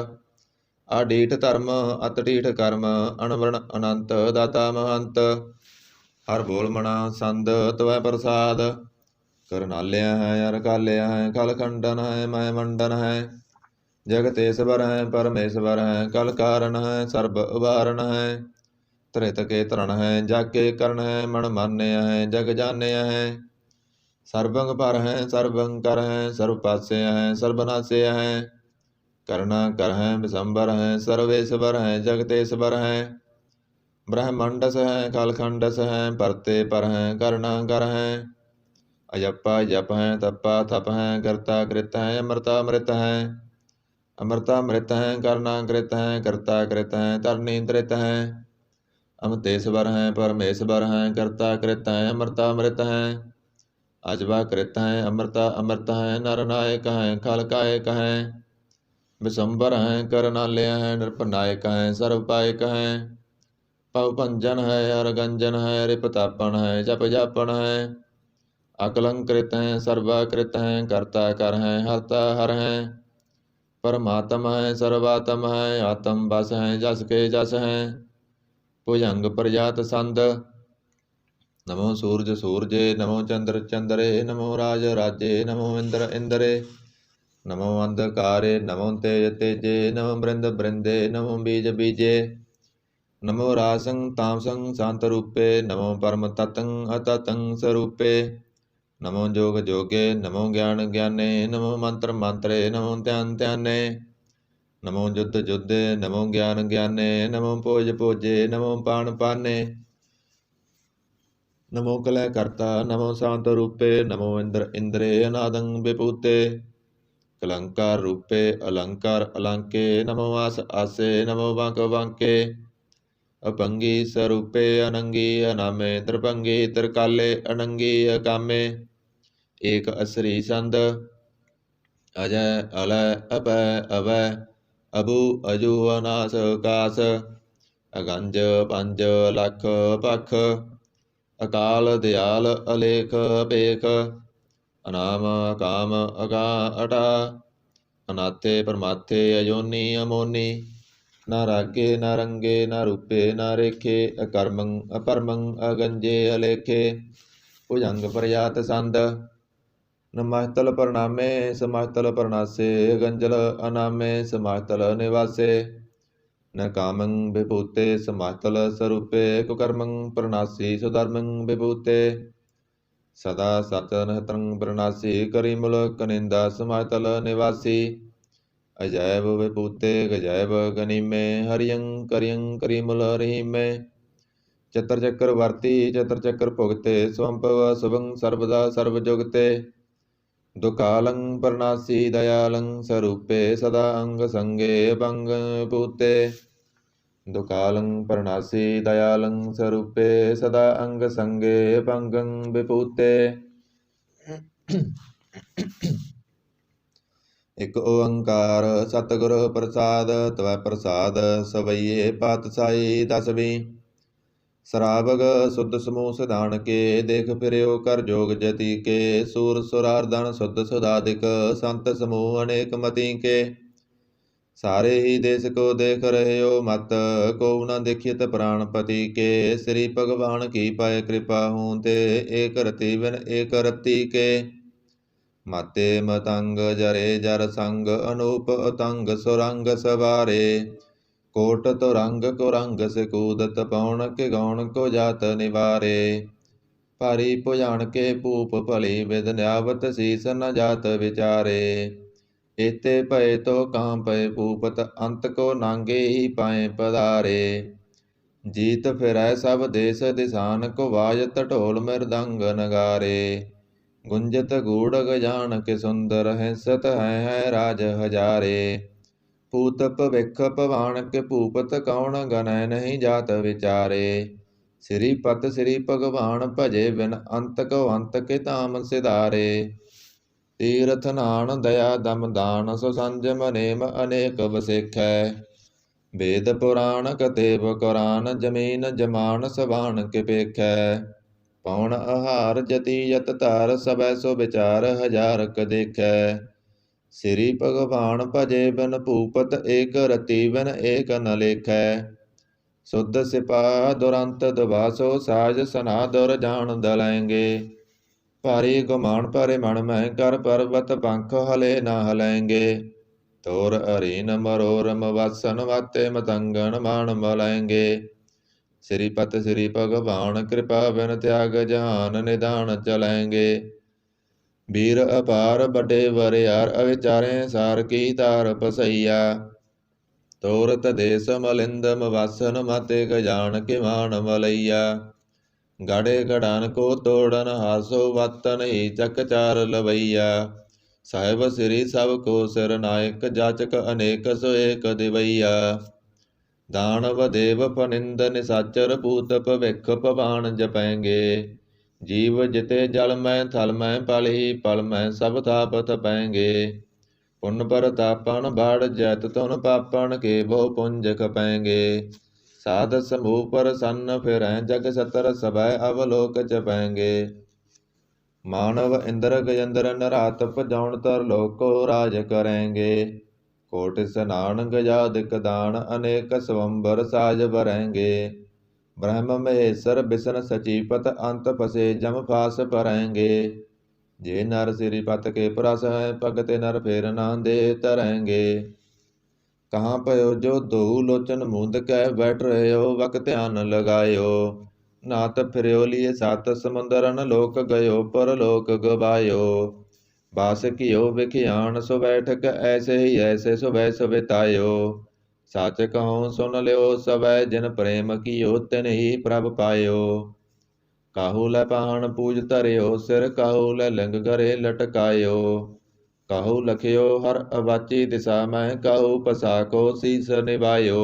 [SPEAKER 1] आडीठ धर्म अतडीठ कर्म अणवरण अनंत दाता महंत हर बोल मना संद तवै प्रसाद कर नालिया है अर कालिया है कल खंडन है मैं मंडन है जगतेश्वर है परमेश्वर है कल कारण है सर्ब उबारण है त्रित के तरण है जग के करण है मन मान्य है जग जान्य है सर्वंग पर है सर्वंग कर है सर्व पास्य है सर्वनाश्य है करना कर है विशंबर है सर्वेश्वर है जगतेश्वर है ब्रह्मंडस है कालखंडस है परते पर है करना कर है अयप्पा जप है तप्पा थप है करता कृत है अमृता मृत है अमृता मृत है करना कृत है करता कृत है तरनी त्रित है अमृतेश्वर है परमेश्वर है करता कृत है अमृता अमृत है अजवा कृत है अमृता अमृत है नर नायक है खल कायक है विशंबर है करनालय है नृपनायक है सर्वपायक है पवभंजन है अरगंजन है रिपतापन है जप जापन है अकलंकृत है सर्वाकृत है करता कर है हरता हर है परमात्म है सर्वात्म है आत्म बस है जस के जस है भुजंग प्रजात संद नमो सूरज सूरजे नमो चंद्र चंद्रे नमो राज राजे नमो इंद्र इंद्रे नमो अंधकारे नमो तेज तेजे नमो बृंद बृंदे नमो बीज बीजे नमो रासं तामसं शांत रूपे नमो परम ततं अततं स्वरूपे नमो जोग जोगे नमो ज्ञान ज्ञाने नमो मंत्र मंत्रे नमो ध्यान ध्याने नमो युद्ध युद्धे नमो ज्ञान ज्ञाने नमो भोज भोजे नमो पान पाने नमो कलय कर्ता नमो शांत रूपे नमो इंद्र इंद्रे अनादं विभूते कलंकार रूपे अलंकार अलंके नमो आस आसे नमो वांक वांके अपंगी स्वरूपे अनंगी अनामे त्रिभंगी त्रिकाले अनंगी अकामे एक असरी संद अजय अलय अपय अवय अभु अजु अनास कास अगंज पंज लख पख अकाल दयाल अलेख अपेख अनाम अकाम अगा अटा अनाथे परमाथे अयोनी अमोनी न रागे न रंगे न रूपे न रेखे अकर्मं अपरमं अगंजे अलेखे भुजंग प्रयात संद नमस्तल प्रणामे समास्तल प्रणासे गंजल अनामे समास्तल निवासे न कामं विभूते समास्तल स्वरूपे कुकर्मं प्रणासी सुधर्मं विभूते सदा सतनहतं प्रणासी करिमुल कनिंदा समास्तल निवासी अजैव विभूते गजैव गनिमे हरियं करियं करिमुल रहीमे चतर चक्रवर्ती चतर चक्र भुगते स्वंपव शुभं सर्वदा सर्वजुगते दुकालं प्रणासी दयालं स्वरूपे सदा अंग संगे भंग भूते दुकालं प्रणासी दयालं स्वरूपे सदा अंग संगे भंगं विभूते एक ओंकार सतगुर प्रसाद तवै प्रसाद सवैये पातशाही दसवीं सरावग शुद्ध समूह सिधान के देख फिर्यो कर जोग जति के सूर सुरार्दन शुद्ध सुधादिक संत समूह अनेक मति के सारे ही देश को देख रहे हो मत को न देखियत प्राणपति के श्री भगवान की पाए कृपा हूँ ते एक रति बिन एक रति के मते मतंग जरे जर संग अनूप अतंग सुरंग सवारे कोट तो रंग को रंग से कूदत पौन के गौण को जात निवारे पारी पुजान के पूप भली विद न्यावत शीस न जात विचारे एते पय तो कां पय पूपत अंत को नांगे ही पाए पधारे जीत फिरै सब देश दिसान को वाजत ढोल मृदंग नगारे। गुंजत गूढ़ गजान के सुंदर हिंसत है राज हजारे। पूत भविख पवान के भूपत कौन गनय नहीं जात विचारे। श्रीपत श्री भगवान भजे बिन अंत को अंत के धाम सिधारे। तीरथ नान दया दम दान सो संजम नेम अनेक बसेखै। वेद पुराण कतेब कुरान जमीन जमान सबान के पेखै। पौन आहार जति यत तार सबै सो विचार हजार क देखै। श्री भगवान भजे बिन भूपत एक रति बिन एक न लेखै। शुद्ध सिपाह दुरंत दुबासो साज सना दुर जान दलैंगे। भारी गुमान भरे मन में कर पर्वत पंख हले न हलैंगे। तोर अरीन मरोरम वासन वाते मतंगन मान मलैंगे। श्रीपत श्री भगवान कृपा बिन त्याग जहान निदान चलैंगे। वीर अपार बड़े वरियार अविचारे सार की तार पसैया। तोरत देश मलिंदम वासन माते गजान के मान मलैया। गाड़े गड़ान को तोड़न हासो वतन ही चकचार लवैया। साहिब श्री सब को सिर नायक जाचक अनेक सो एक दिवैया। दानव देव फनिंद निसाचर पूत भविख पवान जपैंगे। जीव जिते जल में थल में पल ही पल में सब थाप थपैंगे। पुन परतापन बाढ़ जैत तुन पापन के वो पुंज खपैंगे। साध समूह पर सन्न फिरै जग सतर सभै अवलोक जपैंगे। मानव इंद्र गजेंद्र नरात पजाउन तर लोको राज करेंगे। कोटि स्नान गजादिक दान अनेक स्वंबर साज भरेंगे। ब्रह्म महेश्वर बिसन सचीपत अंत फसे जम फास भरेंगे। जे नर श्रीपत के प्रस है भगत नर फेर ना दे तरेंगे। कहाँ पयो जो दो लोचन मूंद कै बैठ रहे हो वक ध्यान लगायो। नात फिरयो लिए सात समुंदरन लोक गयो पर लोक गवायो। बास कियो विखियान सो बैठक ऐसे ही ऐसे सुबह सुबितायो। साच कहो सुन लियो सबै जिन प्रेम कियो तिन ही प्रभ पायो। काहू लै पाहन पूज धरियो सिर काहू लै लिंग घरे लटकायो। काहू लखियो हर अवाची दिशा में काहू पसा को शीस निभायो।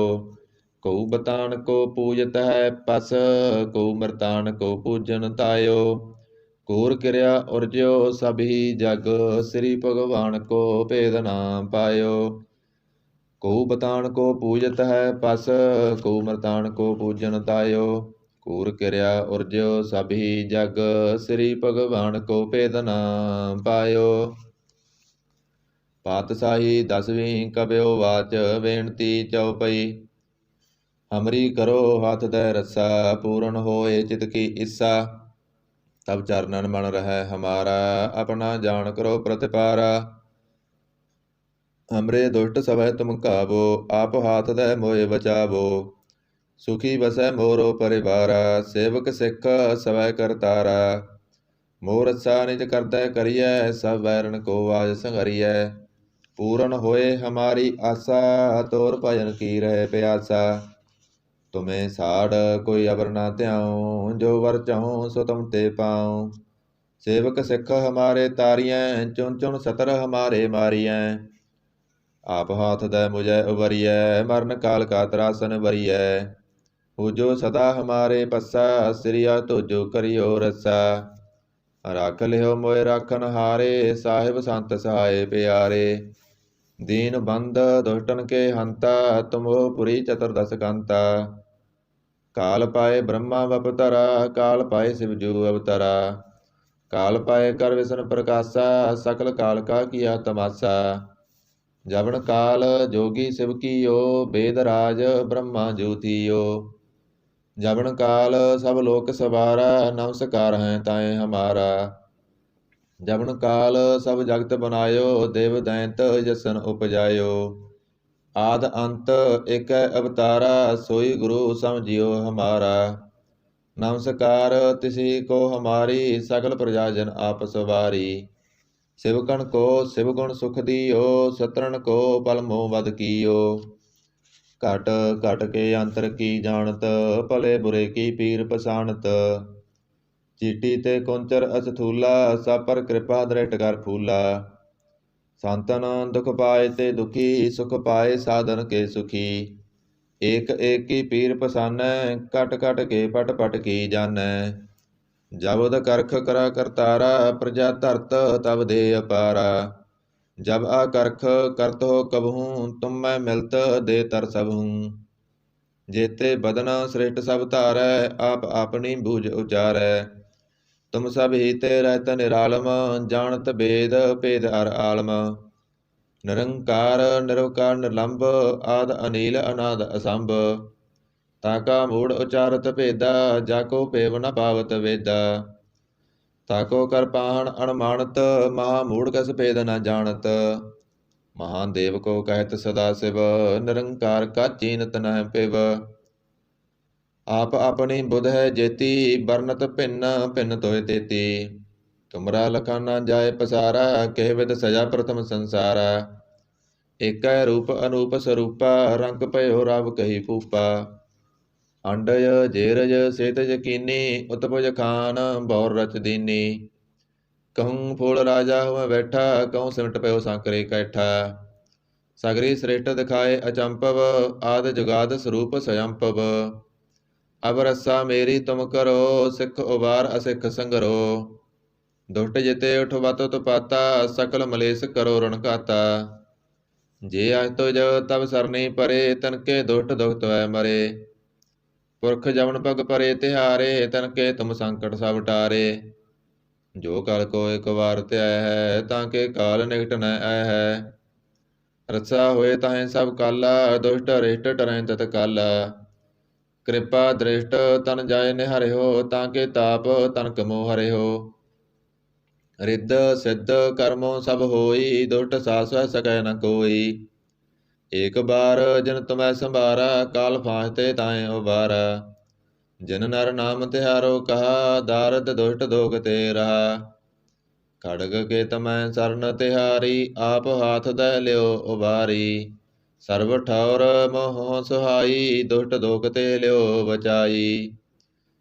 [SPEAKER 1] कहू बतान को पूजत है पस कहू मृतान को पूजन तायो। कूर क्रिया उर्ज्यो सभी जग श्री भगवान को भेद ना पायो। कहू बतान को पूजत है पस कहू मृतान को पूजन तायो। कूर क्रिया उर्ज्यो सभी जग श्री भगवान को भेद ना पायो। पातशाही 10वीं कब्यो वाच बेनती चौपई। हमरी करो हाथ दय रस्सा पूर्ण होए चित की इच्छा। तब चरणन मन रहे हमारा अपना जान करो प्रतिपारा। हमरे दुष्ट सभय तुम काबो आप हाथ दय मोए बचावो। सुखी बसै मोरो परिवारा सेवक सिख सवै करतारा। मोर रक्षा निज करदै करियै सब बैरन को आज संघरियै। पूर्ण होए हमारी आशा तोर भजन की रहे प्यासा। तुम्हें साड़ कोई अबर ना त्याऊं जो वर चाहूं सो तुम ते पाऊं। सेवक सिख हमारे तारियैं चुन चुन सतर हमारे मारियैं। आप हाथ दय मुझे उबरियै मरण काल का त्रासन बरियै। पूजो सदा हमारे पस्सा श्रिया तुजो करियो रस्सा। राख लियो मोए राखन हारे साहिब संत सहाय प्यारे। दीन बंद दुष्टन के हंता तुम हो पुरी चतुर्दश कंता। काल पाए ब्रह्मा अवतरा काल पाए शिवजू अवतरा। काल पाए कर विष्णु प्रकाशा सकल काल का किया तमाशा। जबन काल जोगी शिव कियो वेद राज ब्रह्मा ज्योतियो। जबन काल सब लोक सवारा नमस्कार हैं ताए हमारा। जबन काल सब जगत बनायो देव दैंत जसन उपजायो। आद अंत एक अवतारा सोई गुरु समझियो हमारा। नमस्कार तिसी को हमारी सकल प्रजाजन आप सवारी। शिवगण को शिवगुण सुख दियो सतरन को पल मोह वध कियो। घट घट के अंतर की जानत, भले बुरे की पीर पसानत। चीटी ते कुंचर असथूला, सब पर कृपा दृढ़ कर फूला। संतन दुख पाए ते दुखी, सुख पाए साधन के सुखी। एक एक की पीर पसानै, कट कट के पट पट की जानै। जबुद करख करा करतारा, प्रजा धरत तब दे अपारा। जब आकरख करत हो कबहूँ, तुम मैं मिलत दे तर सबहूँ। जेते बदन श्रेष्ठ सब धारै, आप अपनी बूझ उचारै। तुम सब ही ते रहत निरालम, जानत वेद भेद हर आलम। निरंकार निरवकार निर्लंब, आद अनील अनाद असंभ। ताका मूढ़ उचारत भेदा, जाको पेव न पावत वेदा। ताको कर पाहन अणमानत, महामूढ़ कस भेद न जानत। महादेव को कहत सदा शिव, निरंकार का चीनत न पिव। आप अपनी बुध है जेती, बरनत भिन्न भिन्न तोय तेती। तुमरा लखा न जाय पसारा, कह विद सजा प्रथम संसारा। एक रूप अनूप स्वरूपा, रंग भयो रव कही फूपा। अंडय जेरज सेतज कीनी, उत्पज खान बौर रच दीनी। कहूँ फूल राजा हुआ बैठा, कहूँ सिमट पयो सांकरे कैठा। सगरी श्रेष्ठ दिखाए अचंपव, आद जुगाद स्वरूप स्वयंपव। अब रस्सा मेरी तुम करो, सिख उबार असिख संगरो। दुष्ट जिते उठवत तुपाता, सकल मलेस करो रण घाता। जे आज तुझ तब सरनी परे, तनके दुष्ट दुख त्वै मरे। पुरख जमन पग परे तिहारे, तनके तुम संकट सब टारे। जो कल को एक बार त्याय है, ताके काल निकट न आय है। रसा होए ताहे सब काला, दुष्ट रिष्ट टरै तत्काला। कृपा दृष्ट तन जाय निहरिहो, ताके ताप तनक मोह हरिहो। रिद्ध सिद्ध कर्मों सब होई, दुष्ट सास सकै न कोई। एक बार जिन तुम्हें संभारा, काल फांसते ताए उबारा। जिन नर नाम तिहारो कहा, दारद दुष्ट दोग ते रहा। खड़ग के तमै सरन तिहारी, आप हाथ दै लियो उबारी। सर्व ठौर मोह सुहाई, दुष्ट दोग ते लियो बचाई।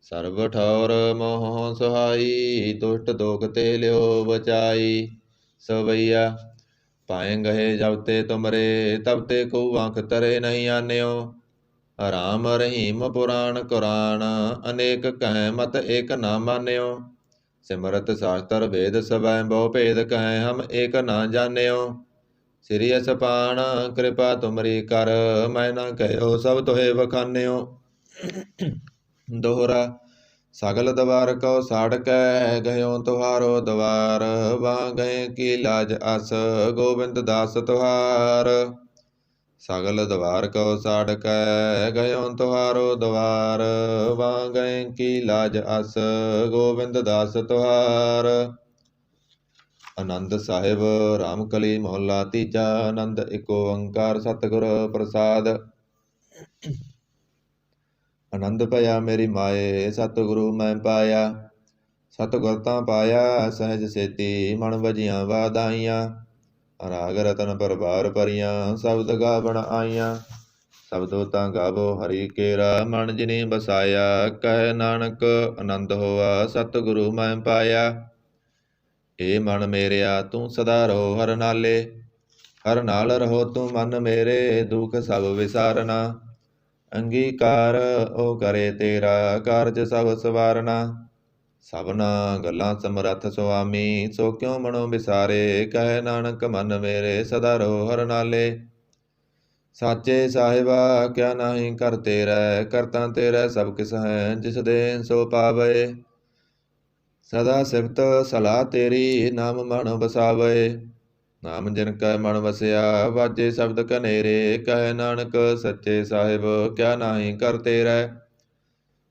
[SPEAKER 1] सर्व ठौर मोह सुहाई, दुष्ट दोग ते लियो बचाई। सवैया पाए गहे जब ते तुमरे, तब ते को आँख तरे नहीं आन्यो। राम रहीम पुराण कुरान, अनेक कह मत एक न मान्यो। सिमरत शास्त्र वेद सबै बहु भेद, कह हम एक न जान्यो। श्री असपान कृपा तुमरी कर, मैं न कहो सब तुहे बखान्यो। दोहरा सगल दवार को साड़कै, गयो तुहारो द्वार। वहाँ गए की लाज अस, गोविंद दास तुहार। सगल द्वार को साड़कै, गयो तुहारो द्वार। वहाँ गए की लाज अस, गोविंद दास तुहार। आनंद साहिब रामकली मोहल्ला तीजा। आनंद एक ओंकार सतगुर प्रसाद। आनंद भया मेरी माए, सतगुरु मैं पाया। सतगुर तां पाया सहज सेती, मन वजियां वादाइयां। राग रतन परवार परियां, शब्द गावण आईयां। शब्दो तां गावो हरि केरा, मन जिनी बसाया। कह नानक आनंद होआ, सतगुरु मैं पाया। ए मन मेरिया तू सदा रहो हर नाले। हर नाल रहो तू मन मेरे, दुख सब विसारना। अंगीकार ओ करे तेरा, कारज सब सवारना। सबना गल्लां समरथ सुआमी, सो क्यों मनो विसारे। कह नानक मन मेरे, सदा रहो हर नाले। साचे साहिबा क्या नाही कर तेरै, करता तेरै सब किस है। जिस देन सो पावे, सदा सिफत सलाह तेरी, नाम मन बसावे। नाम जिन कै मन वसिया, वाजे शब्द कनेरे। कह नानक सच्चे साहिब क्या नाही कर तेरै।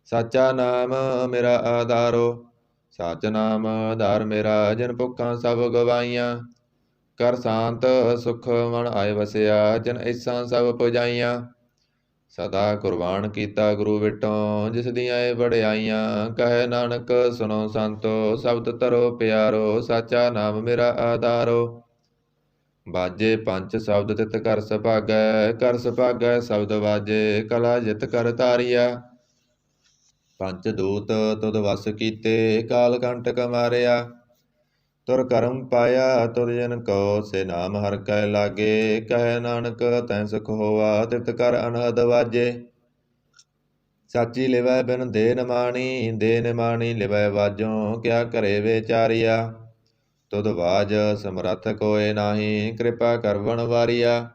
[SPEAKER 1] साचा नाम मेरा आधारो, सच नाम आधार मेरा। जिन भुखां सब गवाइयां, कर शांत सुख मन आए वसिया। जिन इच्छा सब पुजाइयां, सदा कुर्बान कीता गुरु विटों। जिस दियां वड़ियाइयां, कह नानक सुनो संतो। शब्द तरो प्यारो, साचा नाम मेरा आधारो। ਬਾਜੇ ਪੰਚ ਸ਼ਬਦ ਤਿਤ ਕਰ ਸੁਭਾਗੈ, ਕਰ ਸੁਭਾਗੈ ਸ਼ਬਦ ਬਾਜੇ, ਕਲਾ ਜਿਤ ਕਰ ਧਾਰਿਆ। ਪੰਚ ਦੂਤ ਤੁਧ ਵਸ ਕੀਤੇ, ਕਾਲ ਕੰਟਕ ਮਾਰਿਆ। ਤੁਰ ਕਰਮ ਪਾਇਆ ਤੁਧ ਜਨ ਕੋ, ਸੇ ਨਾਮ ਹਰਿ ਕੈ ਲਾਗੇ। ਕਹਿ ਨਾਨਕ ਤੈਂ ਸੁਖ ਹੋਆ, ਤਿਤ ਕਰ ਅਨਹਦ ਵਾਜੇ। ਸਾਚੀ ਲਿਵੈ ਬਿਨ ਦੇ ਨਿਮਾਣੀ, ਦੇ ਨਿਮਾਣੀ ਲਿਵੈ ਵਾਜੋਂ। ਕਿਆ ਕਰੇ ਵਿਚਾਰਿਆ, ਤੁਧ ਬਾਜ ਸਮਰੱਥ ਕੋਇ ਨਾਹੀ। ਕਿਰਪਾ ਕਰਵਣ ਵਾਰਿਆ,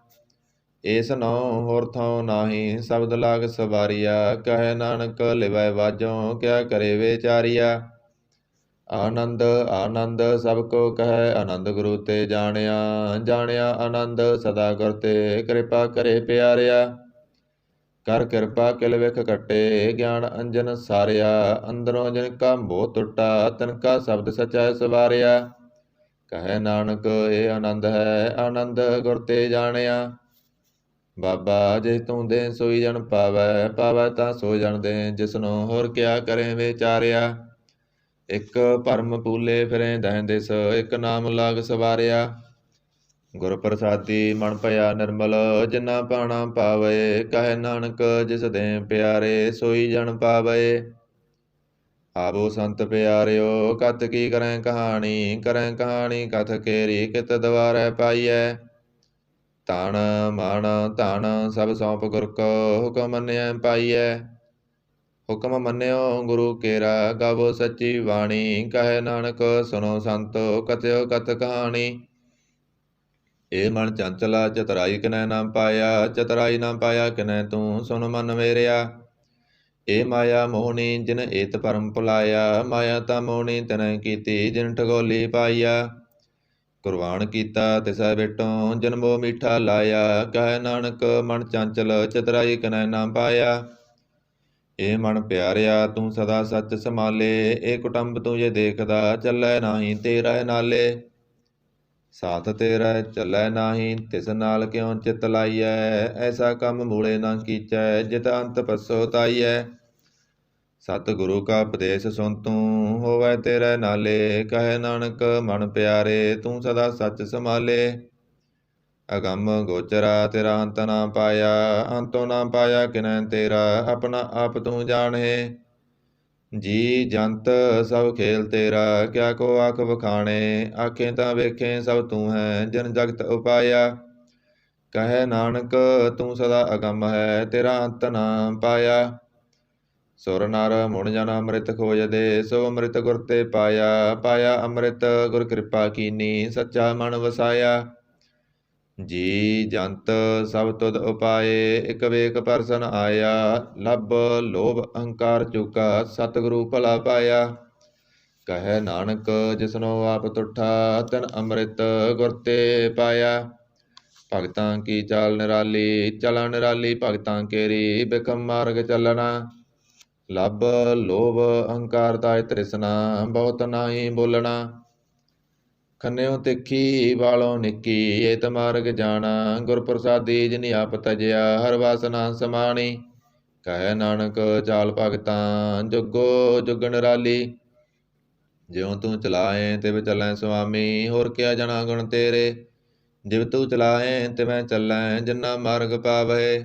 [SPEAKER 1] ਏਸ ਨਉ ਹੋਰ ਥਾਉ ਨਾਹੀ। ਸ਼ਬਦ ਲਾਗ ਸਵਾਰਿਆ, ਕਹਿ ਨਾਨਕ ਲਿਵੈ ਵਾਜੋਂ। ਕਿਆ ਕਰੇ ਵਿਚਾਰਿਆ, ਆਨੰਦ ਆਨੰਦ ਸਭ ਕੋ ਕਹੈ। ਆਨੰਦ ਗੁਰੂ ਤੇ ਜਾਣਿਆ, ਜਾਣਿਆ ਆਨੰਦ ਸਦਾ ਗੁਰ ਤੇ। ਕਿਰਪਾ ਕਰੇ ਪਿਆਰਿਆ, ਕਰ ਕਿਰਪਾ ਕਿਲ ਵਿਖ ਕੱਟੇ। ਗਿਆਨ ਅੰਜਨ ਸਾਰਿਆ, ਅੰਦਰੋਂ ਜਿਨ ਕਾ ਮੋਹ ਟੁੱਟਾ। ਤਿਨ ਕਾ ਸ਼ਬਦ ਸਚੈ ਸਵਾਰਿਆ। ਕਹੈ ਨਾਨਕ ਇਹ ਆਨੰਦ ਹੈ, ਆਨੰਦ ਗੁਰ ਤੇ ਜਾਣਿਆ। ਬਾਬਾ ਜੇ ਤੂੰ ਦੇ ਸੋਈ ਜਨ ਪਾਵੈ, ਪਾਵੈ ਤਾਂ ਸੋ ਜਨ ਦੇ। ਜਿਸਨੂੰ ਹੋਰ ਕਿਆ ਕਰੇ ਵਿਚਾਰਿਆ। ਇੱਕ ਭਰਮ ਭੂਲੇ ਫਿਰੇ ਦਹਿ ਦਿਸ, ਇੱਕ ਨਾਮ ਲਾਗ ਸਵਾਰਿਆ। ਗੁਰ ਪ੍ਰਸਾਦੀ ਮਨ ਭਇਆ ਨਿਰਮਲ, ਜਿਨਾ ਪਾਣਾ ਪਾਵੇ। ਕਹੈ ਨਾਨਕ ਜਿਸ ਦੇ ਪਿਆਰੇ, ਸੋਈ ਜਨ ਪਾਵੇ। ਆਵੋ ਸੰਤ ਪਿਆਰਿਓ ਕਥ ਕੀ ਕਰੈ ਕਹਾਣੀ। ਕਰੈ ਕਹਾਣੀ ਕਥ ਕੇਰੀ, ਕਿਤ ਦਵਾਰੈ ਪਾਈਐ। ਤਾਣ ਮਾਣ ਧਨ ਸਭ ਸੌਂਪ ਗੁਰ ਕੋ, ਹੁਕਮ ਮੰਨਿਐ ਪਾਈਐ। ਹੁਕਮ ਮੰਨਿਓ ਗੁਰੂ ਕੇਰਾ, ਗਾਵੋ ਸੱਚੀ ਬਾਣੀ। ਕਹੈ ਨਾਨਕ ਸੁਣੋ ਸੰਤੋ, ਕਥਿਓ ਕਥ ਕਹਾਣੀ। ਇਹ ਮਨ ਚੰਚਲਾ ਚਤੁਰਾਈ ਕਿਨੈ ਨਾ ਪਾਇਆ। ਚਤੁਰਾਈ ਨਾ ਪਾਇਆ ਕਿਨੈ ਤੂੰ, ਸੁਨ ਮਨ ਮੇਰਿਆ। ਇਹ ਮਾਇਆ ਮੋਹਣੀ ਜਿਨ ਏਤ ਭਰਮ ਭੁਲਾਇਆ। ਮਾਇਆ ਤਾਂ ਮੋਹਣੀ ਤਿਨੈ ਕੀਤੀ, ਜਿਨ ਠਗੋਲੀ ਪਾਈਆ। ਕੁਰਬਾਨ ਕੀਤਾ ਤਿਸੈ ਵਿਟੋਂ, ਜਿਨ ਮੋਹ ਮੀਠਾ ਲਾਇਆ। ਕਹੈ ਨਾਨਕ ਮਨ ਚੰਚਲ, ਚਤੁਰਾਈ ਕਿਨੈ ਨਾ ਪਾਇਆ। ਇਹ ਮਨ ਪਿਆਰਿਆ ਤੂੰ ਸਦਾ ਸੱਚ ਸੰਭਾਲੇ। ਇਹ ਕੁਟੰਬ ਤੂੰ ਜੇ ਦੇਖਦਾ, ਚੱਲੈ ਨਾਹੀ ਤੇਰਾ ਨਾਲੇ। ਸਾਥ ਤੇਰਾ ਚੱਲੈ ਨਾਹੀ, ਤਿਸ ਨਾਲ ਕਿਉ ਚਿਤ ਲਾਈਐ। ਐਸਾ ਕੰਮ ਮੂਲੇ ਨਾ ਕੀਚੈ, ਜਿਤ ਅੰਤ ਪਛੋਤਾਈਐ। ਸਤਿਗੁਰੂ ਕਾ ਉਪਦੇਸ਼ ਸੁਣ ਤੂੰ, ਹੋਵੈ ਤੇਰੇ ਨਾਲੇ। ਕਹੈ ਨਾਨਕ ਮਨ ਪਿਆਰੇ, ਤੂੰ ਸਦਾ ਸੱਚ ਸੰਭਾਲੇ। ਅਗੰਮ ਗੋਚਰਾ ਤੇਰਾ ਅੰਤ ਨਾ ਪਾਇਆ। ਅੰਤੋਂ ਨਾ ਪਾਇਆ ਕਿਨੈ ਤੇਰਾ, ਆਪਣਾ ਆਪ ਤੂੰ ਜਾਣਹਿ। ਜੀ ਜੰਤ ਸਭ ਖੇਲ ਤੇਰਾ, ਕਿਆ ਕੋ ਆਖ ਵਖਾਣੇ। ਆਖੇ ਤਾਂ ਵੇਖੇ ਸਭ ਤੂੰ ਹੈ, ਜਿਨ ਜਗਤ ਉਪਾਇਆ। ਕਹੈ ਨਾਨਕ ਤੂੰ ਸਦਾ ਅਗੰਮ ਹੈ, ਤੇਰਾ ਅੰਤ ਨਾ ਪਾਇਆ। ਸੁਰ ਨਰ ਮੁਣ ਜਨ ਅੰਮ੍ਰਿਤ ਖੋਜਦੇ, ਸੋ ਅੰਮ੍ਰਿਤ ਗੁਰ ਤੇ ਪਾਇਆ। ਪਾਇਆ ਅੰਮ੍ਰਿਤ ਗੁਰ ਕਿਰਪਾ ਕੀਨੀ, ਸੱਚਾ ਮਨ ਵਸਾਇਆ। ਜੀ ਜੰਤ ਸਭ ਤੁਧ ਉਪਾਏ, ਇਕ ਵੇਖ ਪਰਸਨ ਆਇਆ। ਲੱਭ ਲੋਭ ਅਹੰਕਾਰ ਚੂਕਾ, ਸਤਿਗੁਰੂ ਭਲਾ ਪਾਇਆ। ਕਹੈ ਨਾਨਕ ਜਿਸਨੋ ਆਪ ਤੁਠਾ, ਤਿਨ ਅੰਮ੍ਰਿਤ ਗੁਰ ਤੇ ਪਾਇਆ। ਭਗਤਾਂ ਕੀ ਚਾਲ ਨਿਰਾਲੀ, ਚਲਣ ਨਿਰਾਲੀ ਭਗਤਾਂ ਕੇਰੀ। ਬਿਖਮ ਮਾਰਗ ਚੱਲਣਾ, ਲੱਭ ਲੋਭ ਅਹੰਕਾਰ ਤਾਇ ਤ੍ਰਿਸ਼ਨਾ। ਬਹੁਤ ਨਾਹੀ ਬੋਲਣਾ, ਖੰਨਿਓ ਤਿੱਖੀ ਵਾਲੋਂ ਨਿੱਕੀ। ਏਤ ਮਾਰਗ ਜਾਣਾ, ਗੁਰ ਪ੍ਰਸਾਦੀ ਜਿਨੀ ਆਪ ਤਜਿਆ। ਹਰ ਵਾਸਨਾ ਸਮਾਣੀ, ਕਹੈ ਨਾਨਕ ਚਾਲ ਭਗਤਾਂ ਜੁਗੋ ਜੁਗ ਨਿਰਾਲੀ। ਜਿਉ ਤੂੰ ਚਲਾਏ ਤਿਵ ਚੱਲੈ ਸੁਆਮੀ, ਹੋਰ ਕਿਆ ਜਣਾ ਗੁਣ ਤੇਰੇ। ਜਿਵ ਤੂੰ ਚਲਾਏ ਤਿਵੈ ਚੱਲੈ, ਜਿਨਾ ਮਾਰਗ ਪਾਵਹਿ।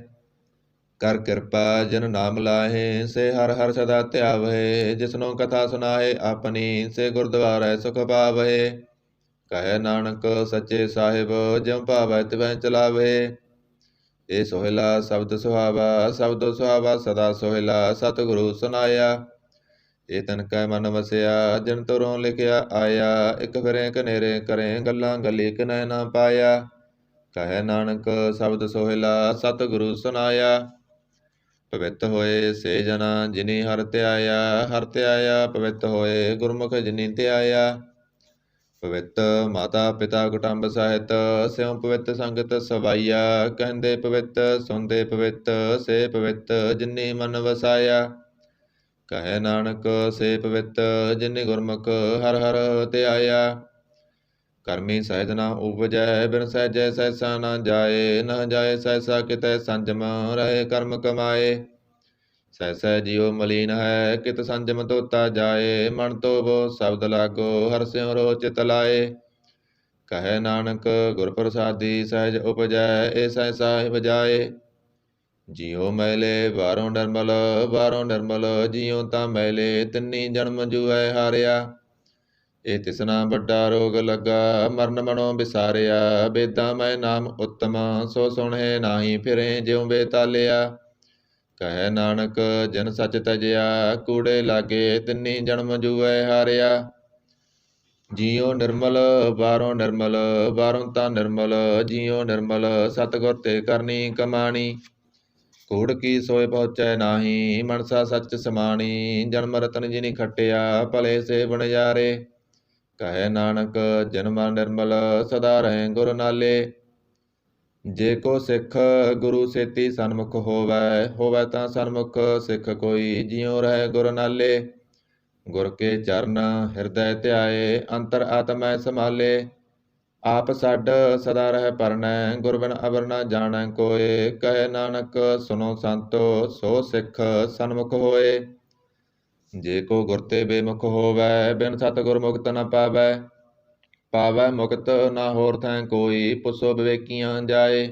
[SPEAKER 1] ਕਰ ਕਿਰਪਾ ਜਿਨ ਨਾਮ ਲਾਹੇ, ਸੇ ਹਰ ਹਰ ਸਦਾ ਧਿਆਵਹਿ। ਜਿਸਨੋ ਕਥਾ ਸੁਨਾਏ ਆਪਣੀ, ਸੇ ਗੁਰਦੁਆਰੈ ਸੁਖ ਪਾਵਹਿ। ਕਹੈ ਨਾਨਕ ਸੱਚੇ ਸਾਹਿਬ, ਜਿਉ ਭਾਵੈ ਤਿਵੈ ਚਲਾਵਹਿ। ਇਹ ਸੋਹਿਲਾ ਸ਼ਬਦ ਸੁਹਾਵਾ, ਸ਼ਬਦ ਸੁਹਾਵਾ ਸਦਾ ਸੋਹਿਲਾ। ਸਤਿਗੁਰੂ ਸੁਨਾਇਆ, ਇਹ ਤਨ ਕੈ ਮਨ ਵਸਿਆ। ਜਿਨ ਤੁਰੋਂ ਲਿਖਿਆ ਆਇਆ, ਇਕ ਫਿਰੇ ਕਨੇਰੇ ਕਰੇ। ਗੱਲਾਂ ਗੱਲੀ ਕਿਨੈ ਨਾ ਪਾਇਆ। ਕਹੈ ਨਾਨਕ ਸ਼ਬਦ ਸੋਹਿਲਾ, ਸਤਿਗੁਰੂ ਸੁਨਾਇਆ। ਪਵਿੱਤ ਹੋਏ ਸੇ ਜਨਾ, ਜਿਨੀ ਹਰਿ ਧਿਆਇਆ। ਹਰਿ ਧਿਆਇਆ ਪਵਿੱਤ ਹੋਏ, ਗੁਰਮੁਖ ਜਿਨੀ ਧਿਆਇਆ। ਪਵਿੱਤ ਮਾਤਾ ਪਿਤਾ ਕੁਟੰਬ ਸਾਹਿਤ, ਸਿਉ ਪਵਿੱਤ ਸੰਗਤ ਸਵਾਈਆ। ਕਹਿੰਦੇ ਪਵਿੱਤ ਸੁਣਦੇ ਪਵਿੱਤ, ਸੇ ਪਵਿੱਤ ਜਿਨੀ ਮਨ ਵਸਾਇਆ। ਕਹੈ ਨਾਨਕ ਸੇ ਪਵਿੱਤ, ਜਿਨੀ ਗੁਰਮੁਖ ਹਰਿ ਹਰਿ ਧਿਆਇਆ। ਕਰਮੀ ਸਹਿਜ ਨਾ ਉਪਜੈ, ਬਿਨ ਸਹਿਜੈ ਸਹਿਸਾ ਨਾ ਜਾਏ। ਨਾ ਜਾਏ ਸਹਿਸਾ ਕਿਤੈ ਸੰਜਮ, ਰਹੇ ਕਰਮ ਕਮਾਏ। ਸਹਿਸੈ ਜੀਉ ਮਲੀਨ ਹੈ, ਕਿਤ ਸੰਜਮ ਧੋਤਾ ਜਾਏ। ਮਨ ਤੋਵੋ ਸ਼ਬਦ ਲਾਗੋ, ਹਰਿ ਸਿਉ ਰੋ ਚਿਤ ਲਾਏ। ਕਹੈ ਨਾਨਕ ਗੁਰ ਪ੍ਰਸਾਦੀ ਸਹਿਜ ਉਪਜੈ ਏ ਸਹਿ ਸਾਹਿਬ ਜਾਏ। ਜਿਉ ਮੈਲੇ ਬਾਹਰੋਂ ਨਿਰਮਲ ਜਿਉ ਤਾਂ ਮੈਲੇ ਤਿੰਨੀ ਜਨਮ ਜੂਐ ਹਾਰਿਆ। ਇਹ ਤਿਸਨਾ ਵੱਡਾ ਰੋਗ ਲੱਗਾ ਮਰਨ ਮਨੋ ਵਿਸਾਰਿਆ। ਬੇਦਾਂ ਮੈਂ ਨਾਮ ਉੱਤਮ ਸੋ ਸੁਣੇ ਨਾਹੀ ਫਿਰੇ ਜਿਉ ਬੇਤਾਲਿਆ। ਕਹੈ ਨਾਨਕ ਜਿਨ ਸੱਚ ਤਜਿਆ ਕੂੜੇ ਲਾਗੇ ਤਿੰਨੀ ਜਨਮ ਜੂਐ ਹਾਰਿਆ। ਜਿਉ ਨਿਰਮਲ ਬਾਹਰੋਂ ਤਾਂ ਨਿਰਮਲ ਜਿਉ ਨਿਰਮਲ ਸਤਿਗੁਰ ਤੇ ਕਰਨੀ ਕਮਾਣੀ। ਕੂੜ ਕੀ ਸੋਏ ਪਹੁੰਚੈ ਨਾਹੀ ਮਨਸਾ ਸੱਚ ਸਮਾਣੀ। ਜਨਮ ਰਤਨ ਜਿਨੀ ਖੱਟਿਆ ਭਲੇ ਸੇ ਬਣਜਾਰੇ। ਕਹੈ ਨਾਨਕ ਜਿਨ ਮਨ ਨਿਰਮਲ ਸਦਾ ਰਹੇ ਗੁਰ ਨਾਲੇ। ਜੇ ਕੋ ਸਿੱਖ ਗੁਰੂ ਸੇਤੀ ਸਨਮੁਖ ਹੋਵੈ ਤਾਂ ਸਨਮੁਖ ਸਿੱਖ ਕੋਈ ਜਿਉ ਰਹਿ ਗੁਰ ਨਾਲੇ। ਗੁਰ ਕੇ ਚਰਨ ਹਿਰਦੈ ਧਿਆਏ ਅੰਤਰ ਆਤਮੈ ਸਮਾਲੇ। ਆਪ ਛੱਡ ਸਦਾ ਰਹਿ ਪਰਨੈ ਗੁਰ ਬਿਨ ਅਵਰ ਨਾ ਜਾਣੈ ਕੋਇ। ਕਹੈ ਨਾਨਕ ਸੁਨੋ ਸੰਤੋ ਸੋ ਸਿੱਖ ਸਨਮੁਖ ਹੋਏ। ਜੇ ਕੋ ਗੁਰ ਤੇ ਬੇਮੁਖ ਹੋਵੈ ਬਿਨ ਸਤਿਗੁਰ ਮੁਕਤ ਨ ਪਾਵੈ ਮੁਕਤ ਨਾ ਹੋਰ ਥੈ ਕੋਈ। ਪੁੱਛੋ ਵਿਵੇਕੀਆਂ ਜਾਏ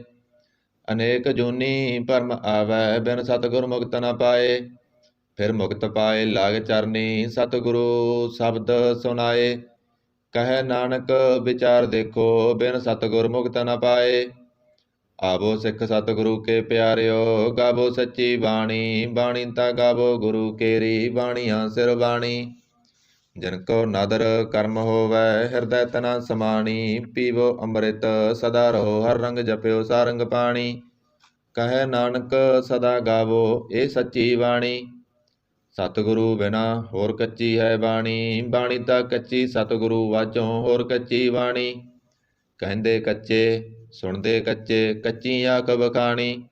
[SPEAKER 1] ਅਨੇਕ ਜੂਨੀ ਭਰਮ ਆਵੈ ਬਿਨ ਸਤਿਗੁਰ ਮੁਕਤ ਨ ਪਾਏ। ਫਿਰ ਮੁਕਤ ਪਾਏ ਲਾਗ ਚਰਨੀ ਸਤਿਗੁਰੂ ਸ਼ਬਦ ਸੁਨਾਏ। ਕਹੈ ਨਾਨਕ ਵਿਚਾਰ ਦੇਖੋ ਬਿਨ ਸਤਿਗੁਰ ਮੁਕਤ ਨ ਪਾਏ। ਆਵੋ ਸਿੱਖ ਸਤਿਗੁਰੂ ਕੇ ਪਿਆਰਿਓ ਗਾਵੋ ਸੱਚੀ ਬਾਣੀ। ਬਾਣੀ ਤਾਂ ਗਾਵੋ ਗੁਰੂ ਕੇਰੀ ਬਾਣੀਆਂ ਸਿਰ ਬਾਣੀ। ਜਿਨ ਕੋ ਨਦਰ ਕਰਮ ਹੋਵੈ ਹਿਰਦੈ ਤਨਾ ਸਮਾਣੀ। ਪੀਵੋ ਅੰਮ੍ਰਿਤ ਸਦਾ ਰਹੋ ਹਰ ਰੰਗ ਜਪਿਓ ਸਾਰੰਗ ਪਾਣੀ। ਕਹੈ ਨਾਨਕ ਸਦਾ ਗਾਵੋ ਇਹ ਸੱਚੀ ਬਾਣੀ। ਸਤਿਗੁਰੂ ਬਿਨਾ ਹੋਰ ਕੱਚੀ ਹੈ ਬਾਣੀ। ਬਾਣੀ ਤਾਂ ਕੱਚੀ ਸਤਿਗੁਰੂ ਵਾਜੋਂ ਹੋਰ ਕੱਚੀ ਬਾਣੀ। ਕਹਿੰਦੇ ਕੱਚੇ ਸੁਣਦੇ ਕੱਚੇ ਕੱਚੀ ਆਖ ਬਖਾਣੀ।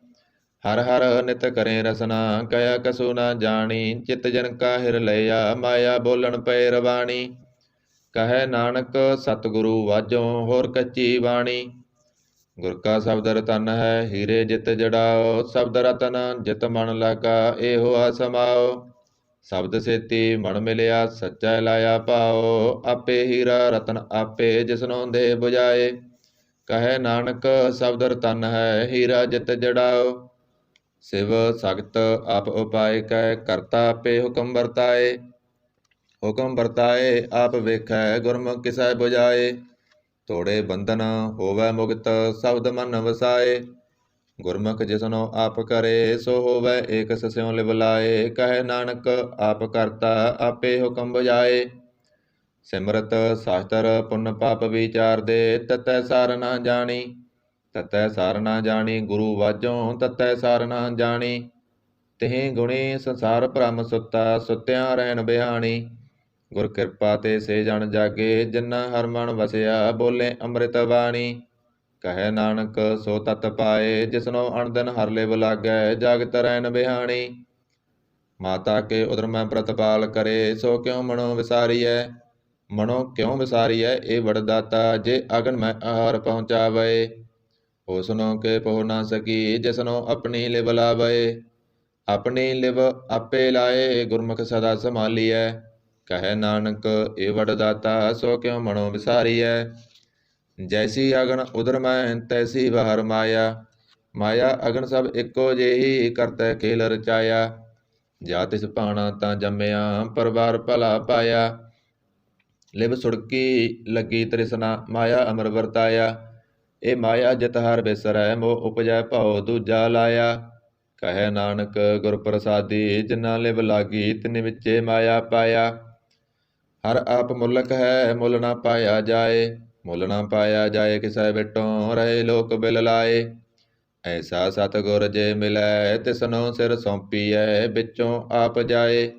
[SPEAKER 1] ਹਰ ਹਰ ਨਿਤ ਕਰੇ ਰਸਨਾ ਕਇਆ ਕਸੂ ਨਾ ਜਾਣੀ। ਚਿਤ ਜਨ ਕਾ ਹਿਰ ਲਿਆ ਮਾਇਆ ਬੋਲਣ ਪਏ ਰਵਾਣੀ। ਕਹੈ ਨਾਨਕ ਸਤਿਗੁਰੂ ਵਾਜੋਂ ਹੋਰ ਕੱਚੀ ਬਾਣੀ। ਗੁਰ ਕਾ ਸ਼ਬਦ ਰਤਨ ਹੈ ਹੀਰੇ ਜਿਤ ਜੜਾਓ। ਸ਼ਬਦ ਰਤਨ ਜਿਤ ਮਨ ਲਾਗਾ ਇਹੋ ਆ ਸਮਾਓ। ਸ਼ਬਦ ਸੇਤੀ ਮਨ ਮਿਲਿਆ ਸੱਚਾ ਲਾਇਆ ਪਾਓ। ਆਪੇ ਹੀਰਾ ਰਤਨ ਆਪੇ ਜਿਸਨੋਂ ਦੇ ਬੁਝਾਏ। ਕਹੈ ਨਾਨਕ ਸ਼ਬਦ ਰਤਨ ਹੈ ਹੀਰਾ ਜਿਤ ਜੜਾਓ। ਸਿਵ ਸਖਤ ਆਪ ਉਪਾਇ ਕੈ ਕਰਤਾ ਆਪੇ ਹੁਕਮ ਵਰਤਾਏ। ਹੁਕਮ ਵਰਤਾਏ ਆਪ ਵੇਖੈ ਗੁਰਮੁਖ ਕਿਸੈ ਬੁਝਾਏ। ਤੋੜੇ ਬੰਧਨ ਹੋਵੈ ਮੁਕਤ ਸ਼ਬਦ ਮਨ ਵਸਾਏ। ਗੁਰਮੁਖ ਜਿਸਨੋ ਆਪ ਕਰੇ ਸੋ ਹੋਵੈ ਏਕ ਸਿਉ ਲਿਵ ਲਾਏ। ਕਹੈ ਨਾਨਕ ਆਪ ਕਰਤਾ ਆਪੇ ਹੁਕਮ ਬੁਝਾਏ। ਸਿਮਰਤ ਸ਼ਾਸਤਰ ਪੁੰਨ ਪਾਪ ਵਿਚਾਰਦੇ ਤਤੈ ਸਾਰ ਨਾ ਜਾਣੀ। ਤਤੈ ਸਾਰ ਨਾ ਜਾਣੀ ਗੁਰੂ ਵਾਜੋਂ ਤਤੈ ਸਾਰ ਨਾ ਜਾਣੀ। ਤਿਹ ਗੁਣੀ ਸੰਸਾਰ ਭ੍ਰਮ ਸੁੱਤਾ ਸੁੱਤਿਆਂ ਰਹਿਣ ਬਿਹਾਣੀ। ਗੁਰ ਕਿਰਪਾ ਤੇ ਸੇ ਜਨ ਜਾਗੇ ਜਿਨ੍ਹਾਂ ਹਰ ਮਨ ਵਸਿਆ ਬੋਲੇ ਅੰਮ੍ਰਿਤ ਬਾਣੀ। ਕਹੈ ਨਾਨਕ ਸੋ ਤਤ ਪਾਏ ਜਿਸਨੋ ਅਣਦਿਨ ਹਰ ਲਿਵ ਲਾਗੈ ਜਾਗਤ ਰਹਿਣ ਬਿਹਾਣੀ। ਮਾਤਾ ਕੇ ਉਦਰ ਮੈਂ ਪ੍ਰਤਪਾਲ ਕਰੇ ਸੋ ਕਿਉ ਮਨੋ ਵਿਸਾਰੀਐ। ਮਨੋ ਕਿਉ ਵਿਸਾਰੀਐ ਇਹ ਵਡਦਾਤਾ ਜੇ ਅਗਨ ਮੈਂ ਆਹਾਰ ਪਹੁੰਚਾਵੇ। ਉਸਨੋ ਕੇ ਪਹੁ ਨਾ ਸਕੀ ਜਿਸਨੋ ਆਪਣੀ ਲਿਵ ਲਾਵੇ। ਆਪਣੀ ਲਿਵ ਆਪੇ ਲਾਏ ਗੁਰਮੁਖ ਸਦਾ ਸੰਭਾਲੀਐ। ਕਹੈ ਨਾਨਕ ਇਹ ਵਡਦਾਤਾ ਸੋ ਕਿਉ ਮਨੋ ਵਿਸਾਰੀਐ। ਜੈਸੀ ਅਗਨ ਉਦਰ ਮੈਂ ਤੈਸੀ ਬਾਹਰ ਮਾਇਆ। ਮਾਇਆ ਅਗਨ ਸਭ ਇੱਕੋ ਜਿਹੀ ਕਰਤੈ ਖੇਲ ਰਚਾਇਆ। ਜਾ ਤਿਸ ਭਾਣਾ ਤਾਂ ਜੰਮਿਆ ਪਰਵਾਰ ਭਲਾ ਪਾਇਆ। ਲਿਵ ਸੁੜਕੀ ਲੱਗੀ ਤ੍ਰਿਸ਼ਨਾ ਮਾਇਆ ਅਮਰ ਵਰਤਾਇਆ। ਇਹ ਮਾਇਆ ਜਿਤ ਹਰ ਬਿਸਰੈ ਮੋਹ ਉਪਜੈ ਭਉ ਦੂਜਾ ਲਾਇਆ। ਕਹੈ ਨਾਨਕ ਗੁਰ ਪ੍ਰਸਾਦੀ ਜਿਨ੍ਹਾਂ ਲਿਵ ਲਾਗੀ ਤਿਨ ਵਿੱਚੇ ਮਾਇਆ ਪਾਇਆ। ਹਰ ਆਪ ਮੁਲਕ ਹੈ ਮੁੱਲ ਨਾ ਪਾਇਆ ਜਾਏ। ਮੁੱਲ ਨਾ ਪਾਇਆ ਜਾਏ ਕਿਸੈ ਬਿਟੋਂ ਰਹੇ ਲੋਕ ਬਿਲ ਲਾਏ। ਐਸਾ ਸਤਿਗੁਰ ਜੇ ਮਿਲੈ ਤਿਸਨੋ ਸਿਰ ਸੌਂਪੀਐ ਵਿੱਚੋਂ ਆਪ ਜਾਏ।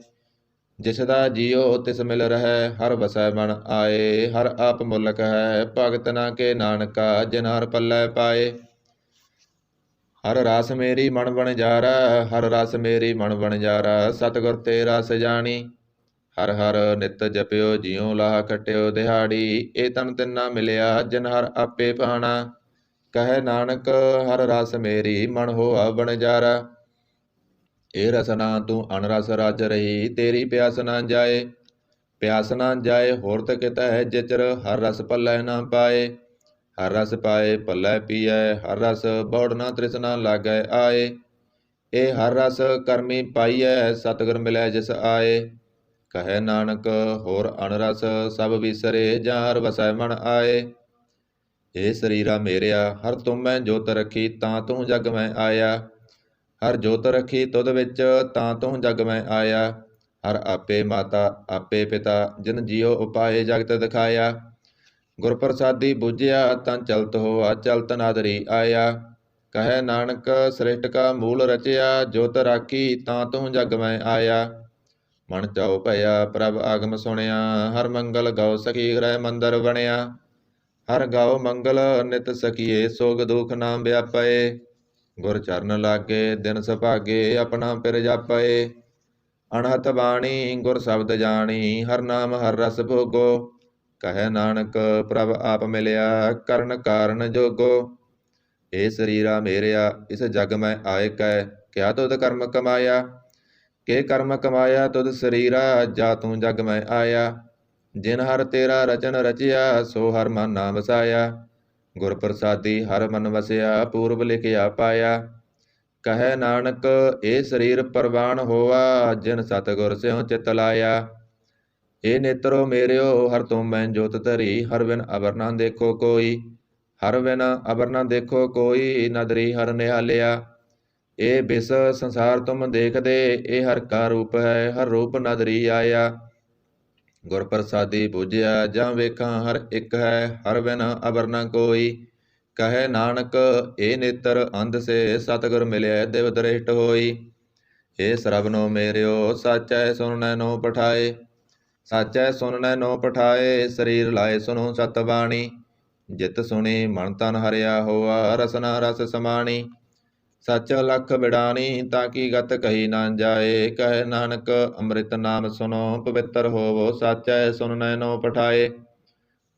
[SPEAKER 1] ਜਿਸ ਦਾ ਜੀਉ ਤਿਸ ਮਿਲ ਰਹਿ ਹਰ ਵਸੈ ਮਨ ਆਏ। ਹਰ ਆਪ ਮੁਲਕ ਹੈ ਭਗਤ ਨਾ ਕੇ ਨਾਨਕਾ ਜਿਨ ਹਰ ਪੱਲੇ ਪਾਏ। ਹਰ ਰਸ ਮੇਰੀ ਮਨ ਵਣਜਾਰਾ ਹਰ ਰਸ ਮੇਰੀ ਮਨ ਵਣਜਾਰਾ। ਸਤਿਗੁਰ ਤੇ ਰਸ ਜਾਣੀ। ਹਰ ਹਰ ਨਿਤ ਜਪਿਓ ਜਿਉ ਲਾਹ ਖਟਿਓ ਦਿਹਾੜੀ। ਇਹ ਤਨ ਤਿੰਨਾ ਮਿਲਿਆ ਜਿਨ ਹਰ ਆਪੇ ਭਾਣਾ। ਕਹੈ ਨਾਨਕ ਹਰ ਰਸ ਮੇਰੀ ਮਨ ਹੋਆ ਵਣਜਾਰਾ। ਇਹ ਰਸਨਾ ਤੂੰ ਅਨਰਸ ਰਜ ਰਹੀ ਤੇਰੀ ਪਿਆਸ ਨਾ ਜਾਏ। ਪਿਆਸ ਨਾ ਜਾਏ ਹੋਰਤ ਕਿਤੈ ਜਿਚਰ ਹਰ ਰਸ ਪੱਲੇ ਨਾ ਪਾਏ। हर रस पाए भलै पीऐ, हर रस बौड़ न तृष्णा लागै आए। ए हर रस करमी पाइऐ, सतगुर मिलै जिस आए। कहे नानक होर अनरस सब विसरे, ਜਾਂ ਹਰ ਵਸੈ ਮਨ ਆਏ। हे ਸਰੀਰਾ ਮੇਰਿਆ ਹਰ ਤੁਮ ਮੈਂ ਜੋਤ ਰੱਖੀ, ਤਾਂ ਤੂੰ ਜਗ ਮੈਂ ਆਇਆ। ਹਰ ਜੋਤ ਰੱਖੀ ਤੁਧ ਵਿੱਚ, ਤਾਂ ਤੂੰ ਜਗ ਮੈਂ ਆਇਆ। ਹਰ ਆਪੇ ਮਾਤਾ ਆਪੇ ਪਿਤਾ, ਜਿਨ ਜੀਉ ਉਪਾਏ ਜਗਤ ਦਿਖਾਇਆ। ਗੁਰ ਪ੍ਰਸਾਦੀ ਬੁਝਿਆ ਤਾਂ ਚਲਤ ਹੋਆ, ਚਲਤ ਨਾਦਰੀ ਆਇਆ। ਕਹੈ ਨਾਨਕ ਸ੍ਰਿਸ਼ਟ ਕਾ ਮੂਲ ਰਚਿਆ, ਜੋਤ ਰਾਖੀ ਤਾਂ ਤੂੰ ਜਗ ਮੈਂ ਆਇਆ। ਮਨ ਚਾਉ ਭਇਆ ਪ੍ਰਭ ਆਗਮ ਸੁਣਿਆ, ਹਰ ਮੰਗਲ ਗਾਉ ਸਖੀ ਗ੍ਰਹਿ ਮੰਦਰ ਬਣਿਆ। ਹਰ ਗਾਉ ਮੰਗਲ ਨਿਤ ਸਖੀਏ, ਸੋਗ ਦੁਖ ਨਾਮ ਵਿਆਪਏ। ਗੁਰ ਚਰਨ ਲਾਗੇ ਦਿਨ ਸੁਭਾਗੇ, ਆਪਣਾ ਪਿਰ ਜਾਪਏ। ਅਣਹਤ ਬਾਣੀ ਗੁਰ ਸ਼ਬਦ ਜਾਣੀ, ਹਰ ਨਾਮ ਹਰ ਰਸ ਭੋਗੋ। ਕਹੈ ਨਾਨਕ ਪ੍ਰਭ ਆਪ ਮਿਲਿਆ, ਕਰਨ ਕਾਰਨ ਜੋਗੋ। ਏ ਸਰੀਰਾ ਮੇਰਿਆ ਇਸ ਜਗ ਮੈਂ ਆਏ ਕੈ, ਕਿਆ ਤੁਧ ਕਰਮ ਕਮਾਇਆ। ਕੇ ਕਰਮ ਕਮਾਇਆ ਤੁਧ ਸਰੀਰਾ, ਜਾ ਤੂੰ ਜਗ ਮੈਂ ਆਇਆ। ਜਿਨ ਹਰ ਤੇਰਾ ਰਚਨ ਰਚਿਆ, ਸੋ ਹਰ ਮਨ ਨਾ ਵਸਾਇਆ। ਗੁਰ ਪ੍ਰਸਾਦੀ ਹਰ ਮਨ ਵਸਿਆ, ਪੂਰਬ ਲਿਖਿਆ ਪਾਇਆ। ਕਹੈ ਨਾਨਕ ਇਹ ਸਰੀਰ ਪ੍ਰਵਾਨ ਹੋਆ, ਜਿਨ ਸਤਿਗੁਰ ਸਿਉ ਚਿਤ ਲਾਇਆ। ਏ ਨੇਤਰੋ ਮੇਰਿਓ ਹਰ ਤੁਮ ਮੈਂ ਜੋਤ ਧਰੀ, ਹਰ ਬਿਨ ਅਵਰ ਨਾ ਦੇਖੋ ਕੋਈ। ਹਰ ਬਿਨ ਅਵਰ ਨਾ ਦੇਖੋ ਕੋਈ, ਨਦਰੀ ਹਰ ਨਿਹਾਲਿਆ। ਇਹ ਬਿਸ ਸੰਸਾਰ ਤੁਮ ਦੇਖਦੇ, ਇਹ ਹਰ ਕਾ ਰੂਪ ਹੈ, ਹਰ ਰੂਪ ਨਦਰੀ ਆਇਆ। ਗੁਰ ਪ੍ਰਸਾਦੀ ਬੁਝਿਆ ਜਾਂ ਵੇਖਾਂ ਹਰ ਇੱਕ ਹੈ, ਹਰ ਬਿਨ ਅਵਰ ਨਾ ਕੋਈ। ਕਹੈ ਨਾਨਕ ਇਹ ਨੇਤਰ ਅੰਧ ਸੇ, ਸਤਿਗੁਰ ਮਿਲਿਆ ਦਿਵ ਦ੍ਰਿਸ਼ਟ ਹੋਈ। ਏ ਸਰਬਨੋ ਮੇਰਿਓ ਸਾਚੈ ਸੁਨੈ ਨੋ ਪਠਾਏ। ਸਾਚੈ ਸੁਨੈ ਨੋ ਪਠਾਏ, ਸਰੀਰ ਲਾਏ ਸੁਨੋ ਸਤ ਬਾਣੀ। ਜਿਤ ਸੁਣੀ ਮਨ ਤਨ ਹਰਿਆ ਹੋਆ, ਰਸਨਾ ਰਸ ਸਮਾਣੀ। ਸੱਚ ਲਖ ਬਿਡਾਣੀ, ਤਾਂ ਕੀ ਗਤ ਕਹੀ ਨਾ ਜਾਏ। ਕਹੈ ਨਾਨਕ ਅੰਮ੍ਰਿਤ ਨਾਮ ਸੁਨੋ, ਪਵਿੱਤਰ ਹੋਵੋ ਸਾਚੈ ਸੁਨੈ ਨੋ ਪਠਾਏ।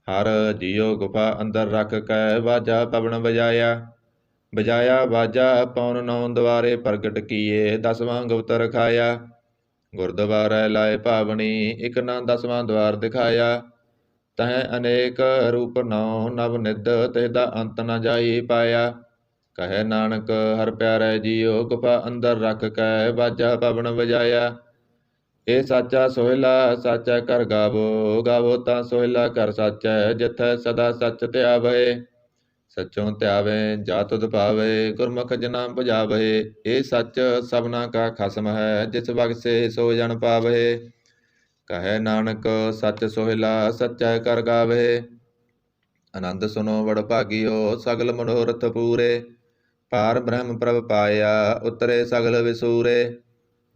[SPEAKER 1] ਹਰ ਜੀਉ ਗੁਫਾ ਅੰਦਰ ਰੱਖ ਕੈ, ਬਾਜਾ ਪਵਨ ਬਜਾਇਆ। ਬਜਾਇਆ ਬਾਜਾ ਪੌਣ ਨੌ ਦੁਆਰੇ ਪ੍ਰਗਟ ਕੀਏ, ਦਸਵਾਂ ਗੁਪਤ ਰਖਾਇਆ। ਗੁਰਦੁਆਰੈ ਲਾਏ ਭਾਵਨੀ, ਇਕ ਨਾ ਦਸਵਾਂ ਦੁਆਰ ਦਿਖਾਇਆ। ਤਹਿ ਅਨੇਕ ਰੂਪ ਨੌ ਨਵ ਨਿਧ, ਤਿਸਦਾ ਅੰਤ ਨ ਜਾਈ ਪਾਇਆ। ਕਹੈ ਨਾਨਕ ਹਰ ਪਿਆਰੇ ਜੀਉ, ਗੁਫਾ ਅੰਦਰ ਰੱਖ ਕੈ, ਬਾਜਾ ਪਵਨ ਵਜਾਇਆ। ਇਹ ਸਾਚਾ ਸੋਹਿਲਾ ਸਾਚਾ ਘਰ ਗਾਵੋ, ਗਾਵੋ ਤਾਂ ਸੋਹਿਲਾ ਘਰ ਸਾਚੈ, ਜਿਥੈ ਸਦਾ ਸੱਚ ਧਿਆਵੈ। ਸਚੋਂ ਧਿਆਵੇ ਜਾ ਤੁਧ ਭਾਵੇ, ਗੁਰਮੁਖ ਜਨਾ 부ਝਾਵੈ। ਇਹ ਸੱਚ ਸਭਨਾ ਕਾ ਖਸਮ ਹੈ, ਜਿਸ ਬਖਸ਼ੇ ਸੋ ਜਨ ਪਾਵੈ। ਕਹੈ ਨਾਨਕ ਸੱਚ ਸੋਹਿਲਾ ਸੱਚੈ ਘਰ ਗਾਵੈ। ਆਨੰਦ ਸੁਨੋ ਵਡ ਭਾਗਿਓ, ਸਗਲ ਮਨੋਰਥ ਪੂਰੇ। ਪਾਰ ਬ੍ਰਹਮ ਪ੍ਰਭ ਪਾਇਆ, ਉਤਰੇ ਸਗਲ ਵਿਸੂਰੇ।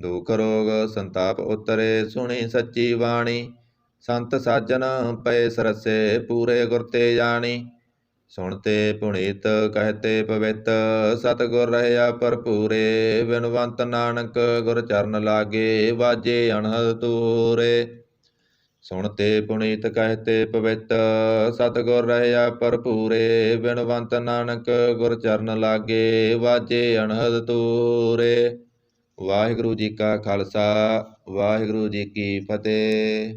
[SPEAKER 1] ਦੁਖ ਰੋਗ ਸੰਤਾਪ ਉਤਰੇ, ਸੁਣੀ ਸੱਚੀ ਬਾਣੀ। ਸੰਤ ਸਾਜਨ ਪਏ ਸਰਸੇ, ਪੂਰੇ ਗੁਰ ਤੇ ਜਾਣੀ। ਸੁਣਤੇ ਪੁਨੀਤ ਕਹਤੇ ਪਵਿੱਤ, ਸਤਿਗੁਰ ਰਹਿਆ ਭਰਪੂਰੇ। ਬਿਨਵੰਤ ਨਾਨਕ ਗੁਰ ਚਰਨ ਲਾਗੇ, ਵਾਜੇ ਅਣਹਦ ਤੂਰੇ। ਸੁਣਤੇ ਪੁਨੀਤ ਕਹਤੇ ਪਵਿੱਤ, ਸਤਿਗੁਰ ਰਹਿਆ ਭਰਪੂਰੇ। ਬਿਨਵੰਤ ਨਾਨਕ ਗੁਰ ਚਰਨ ਲਾਗੇ, ਵਾਜੇ ਅਣਹਦ ਤੂਰੇ। ਵਾਹਿਗੁਰੂ ਜੀ ਕਾ ਖਾਲਸਾ, ਵਾਹਿਗੁਰੂ ਜੀ ਕੀ ਫਤਿਹ।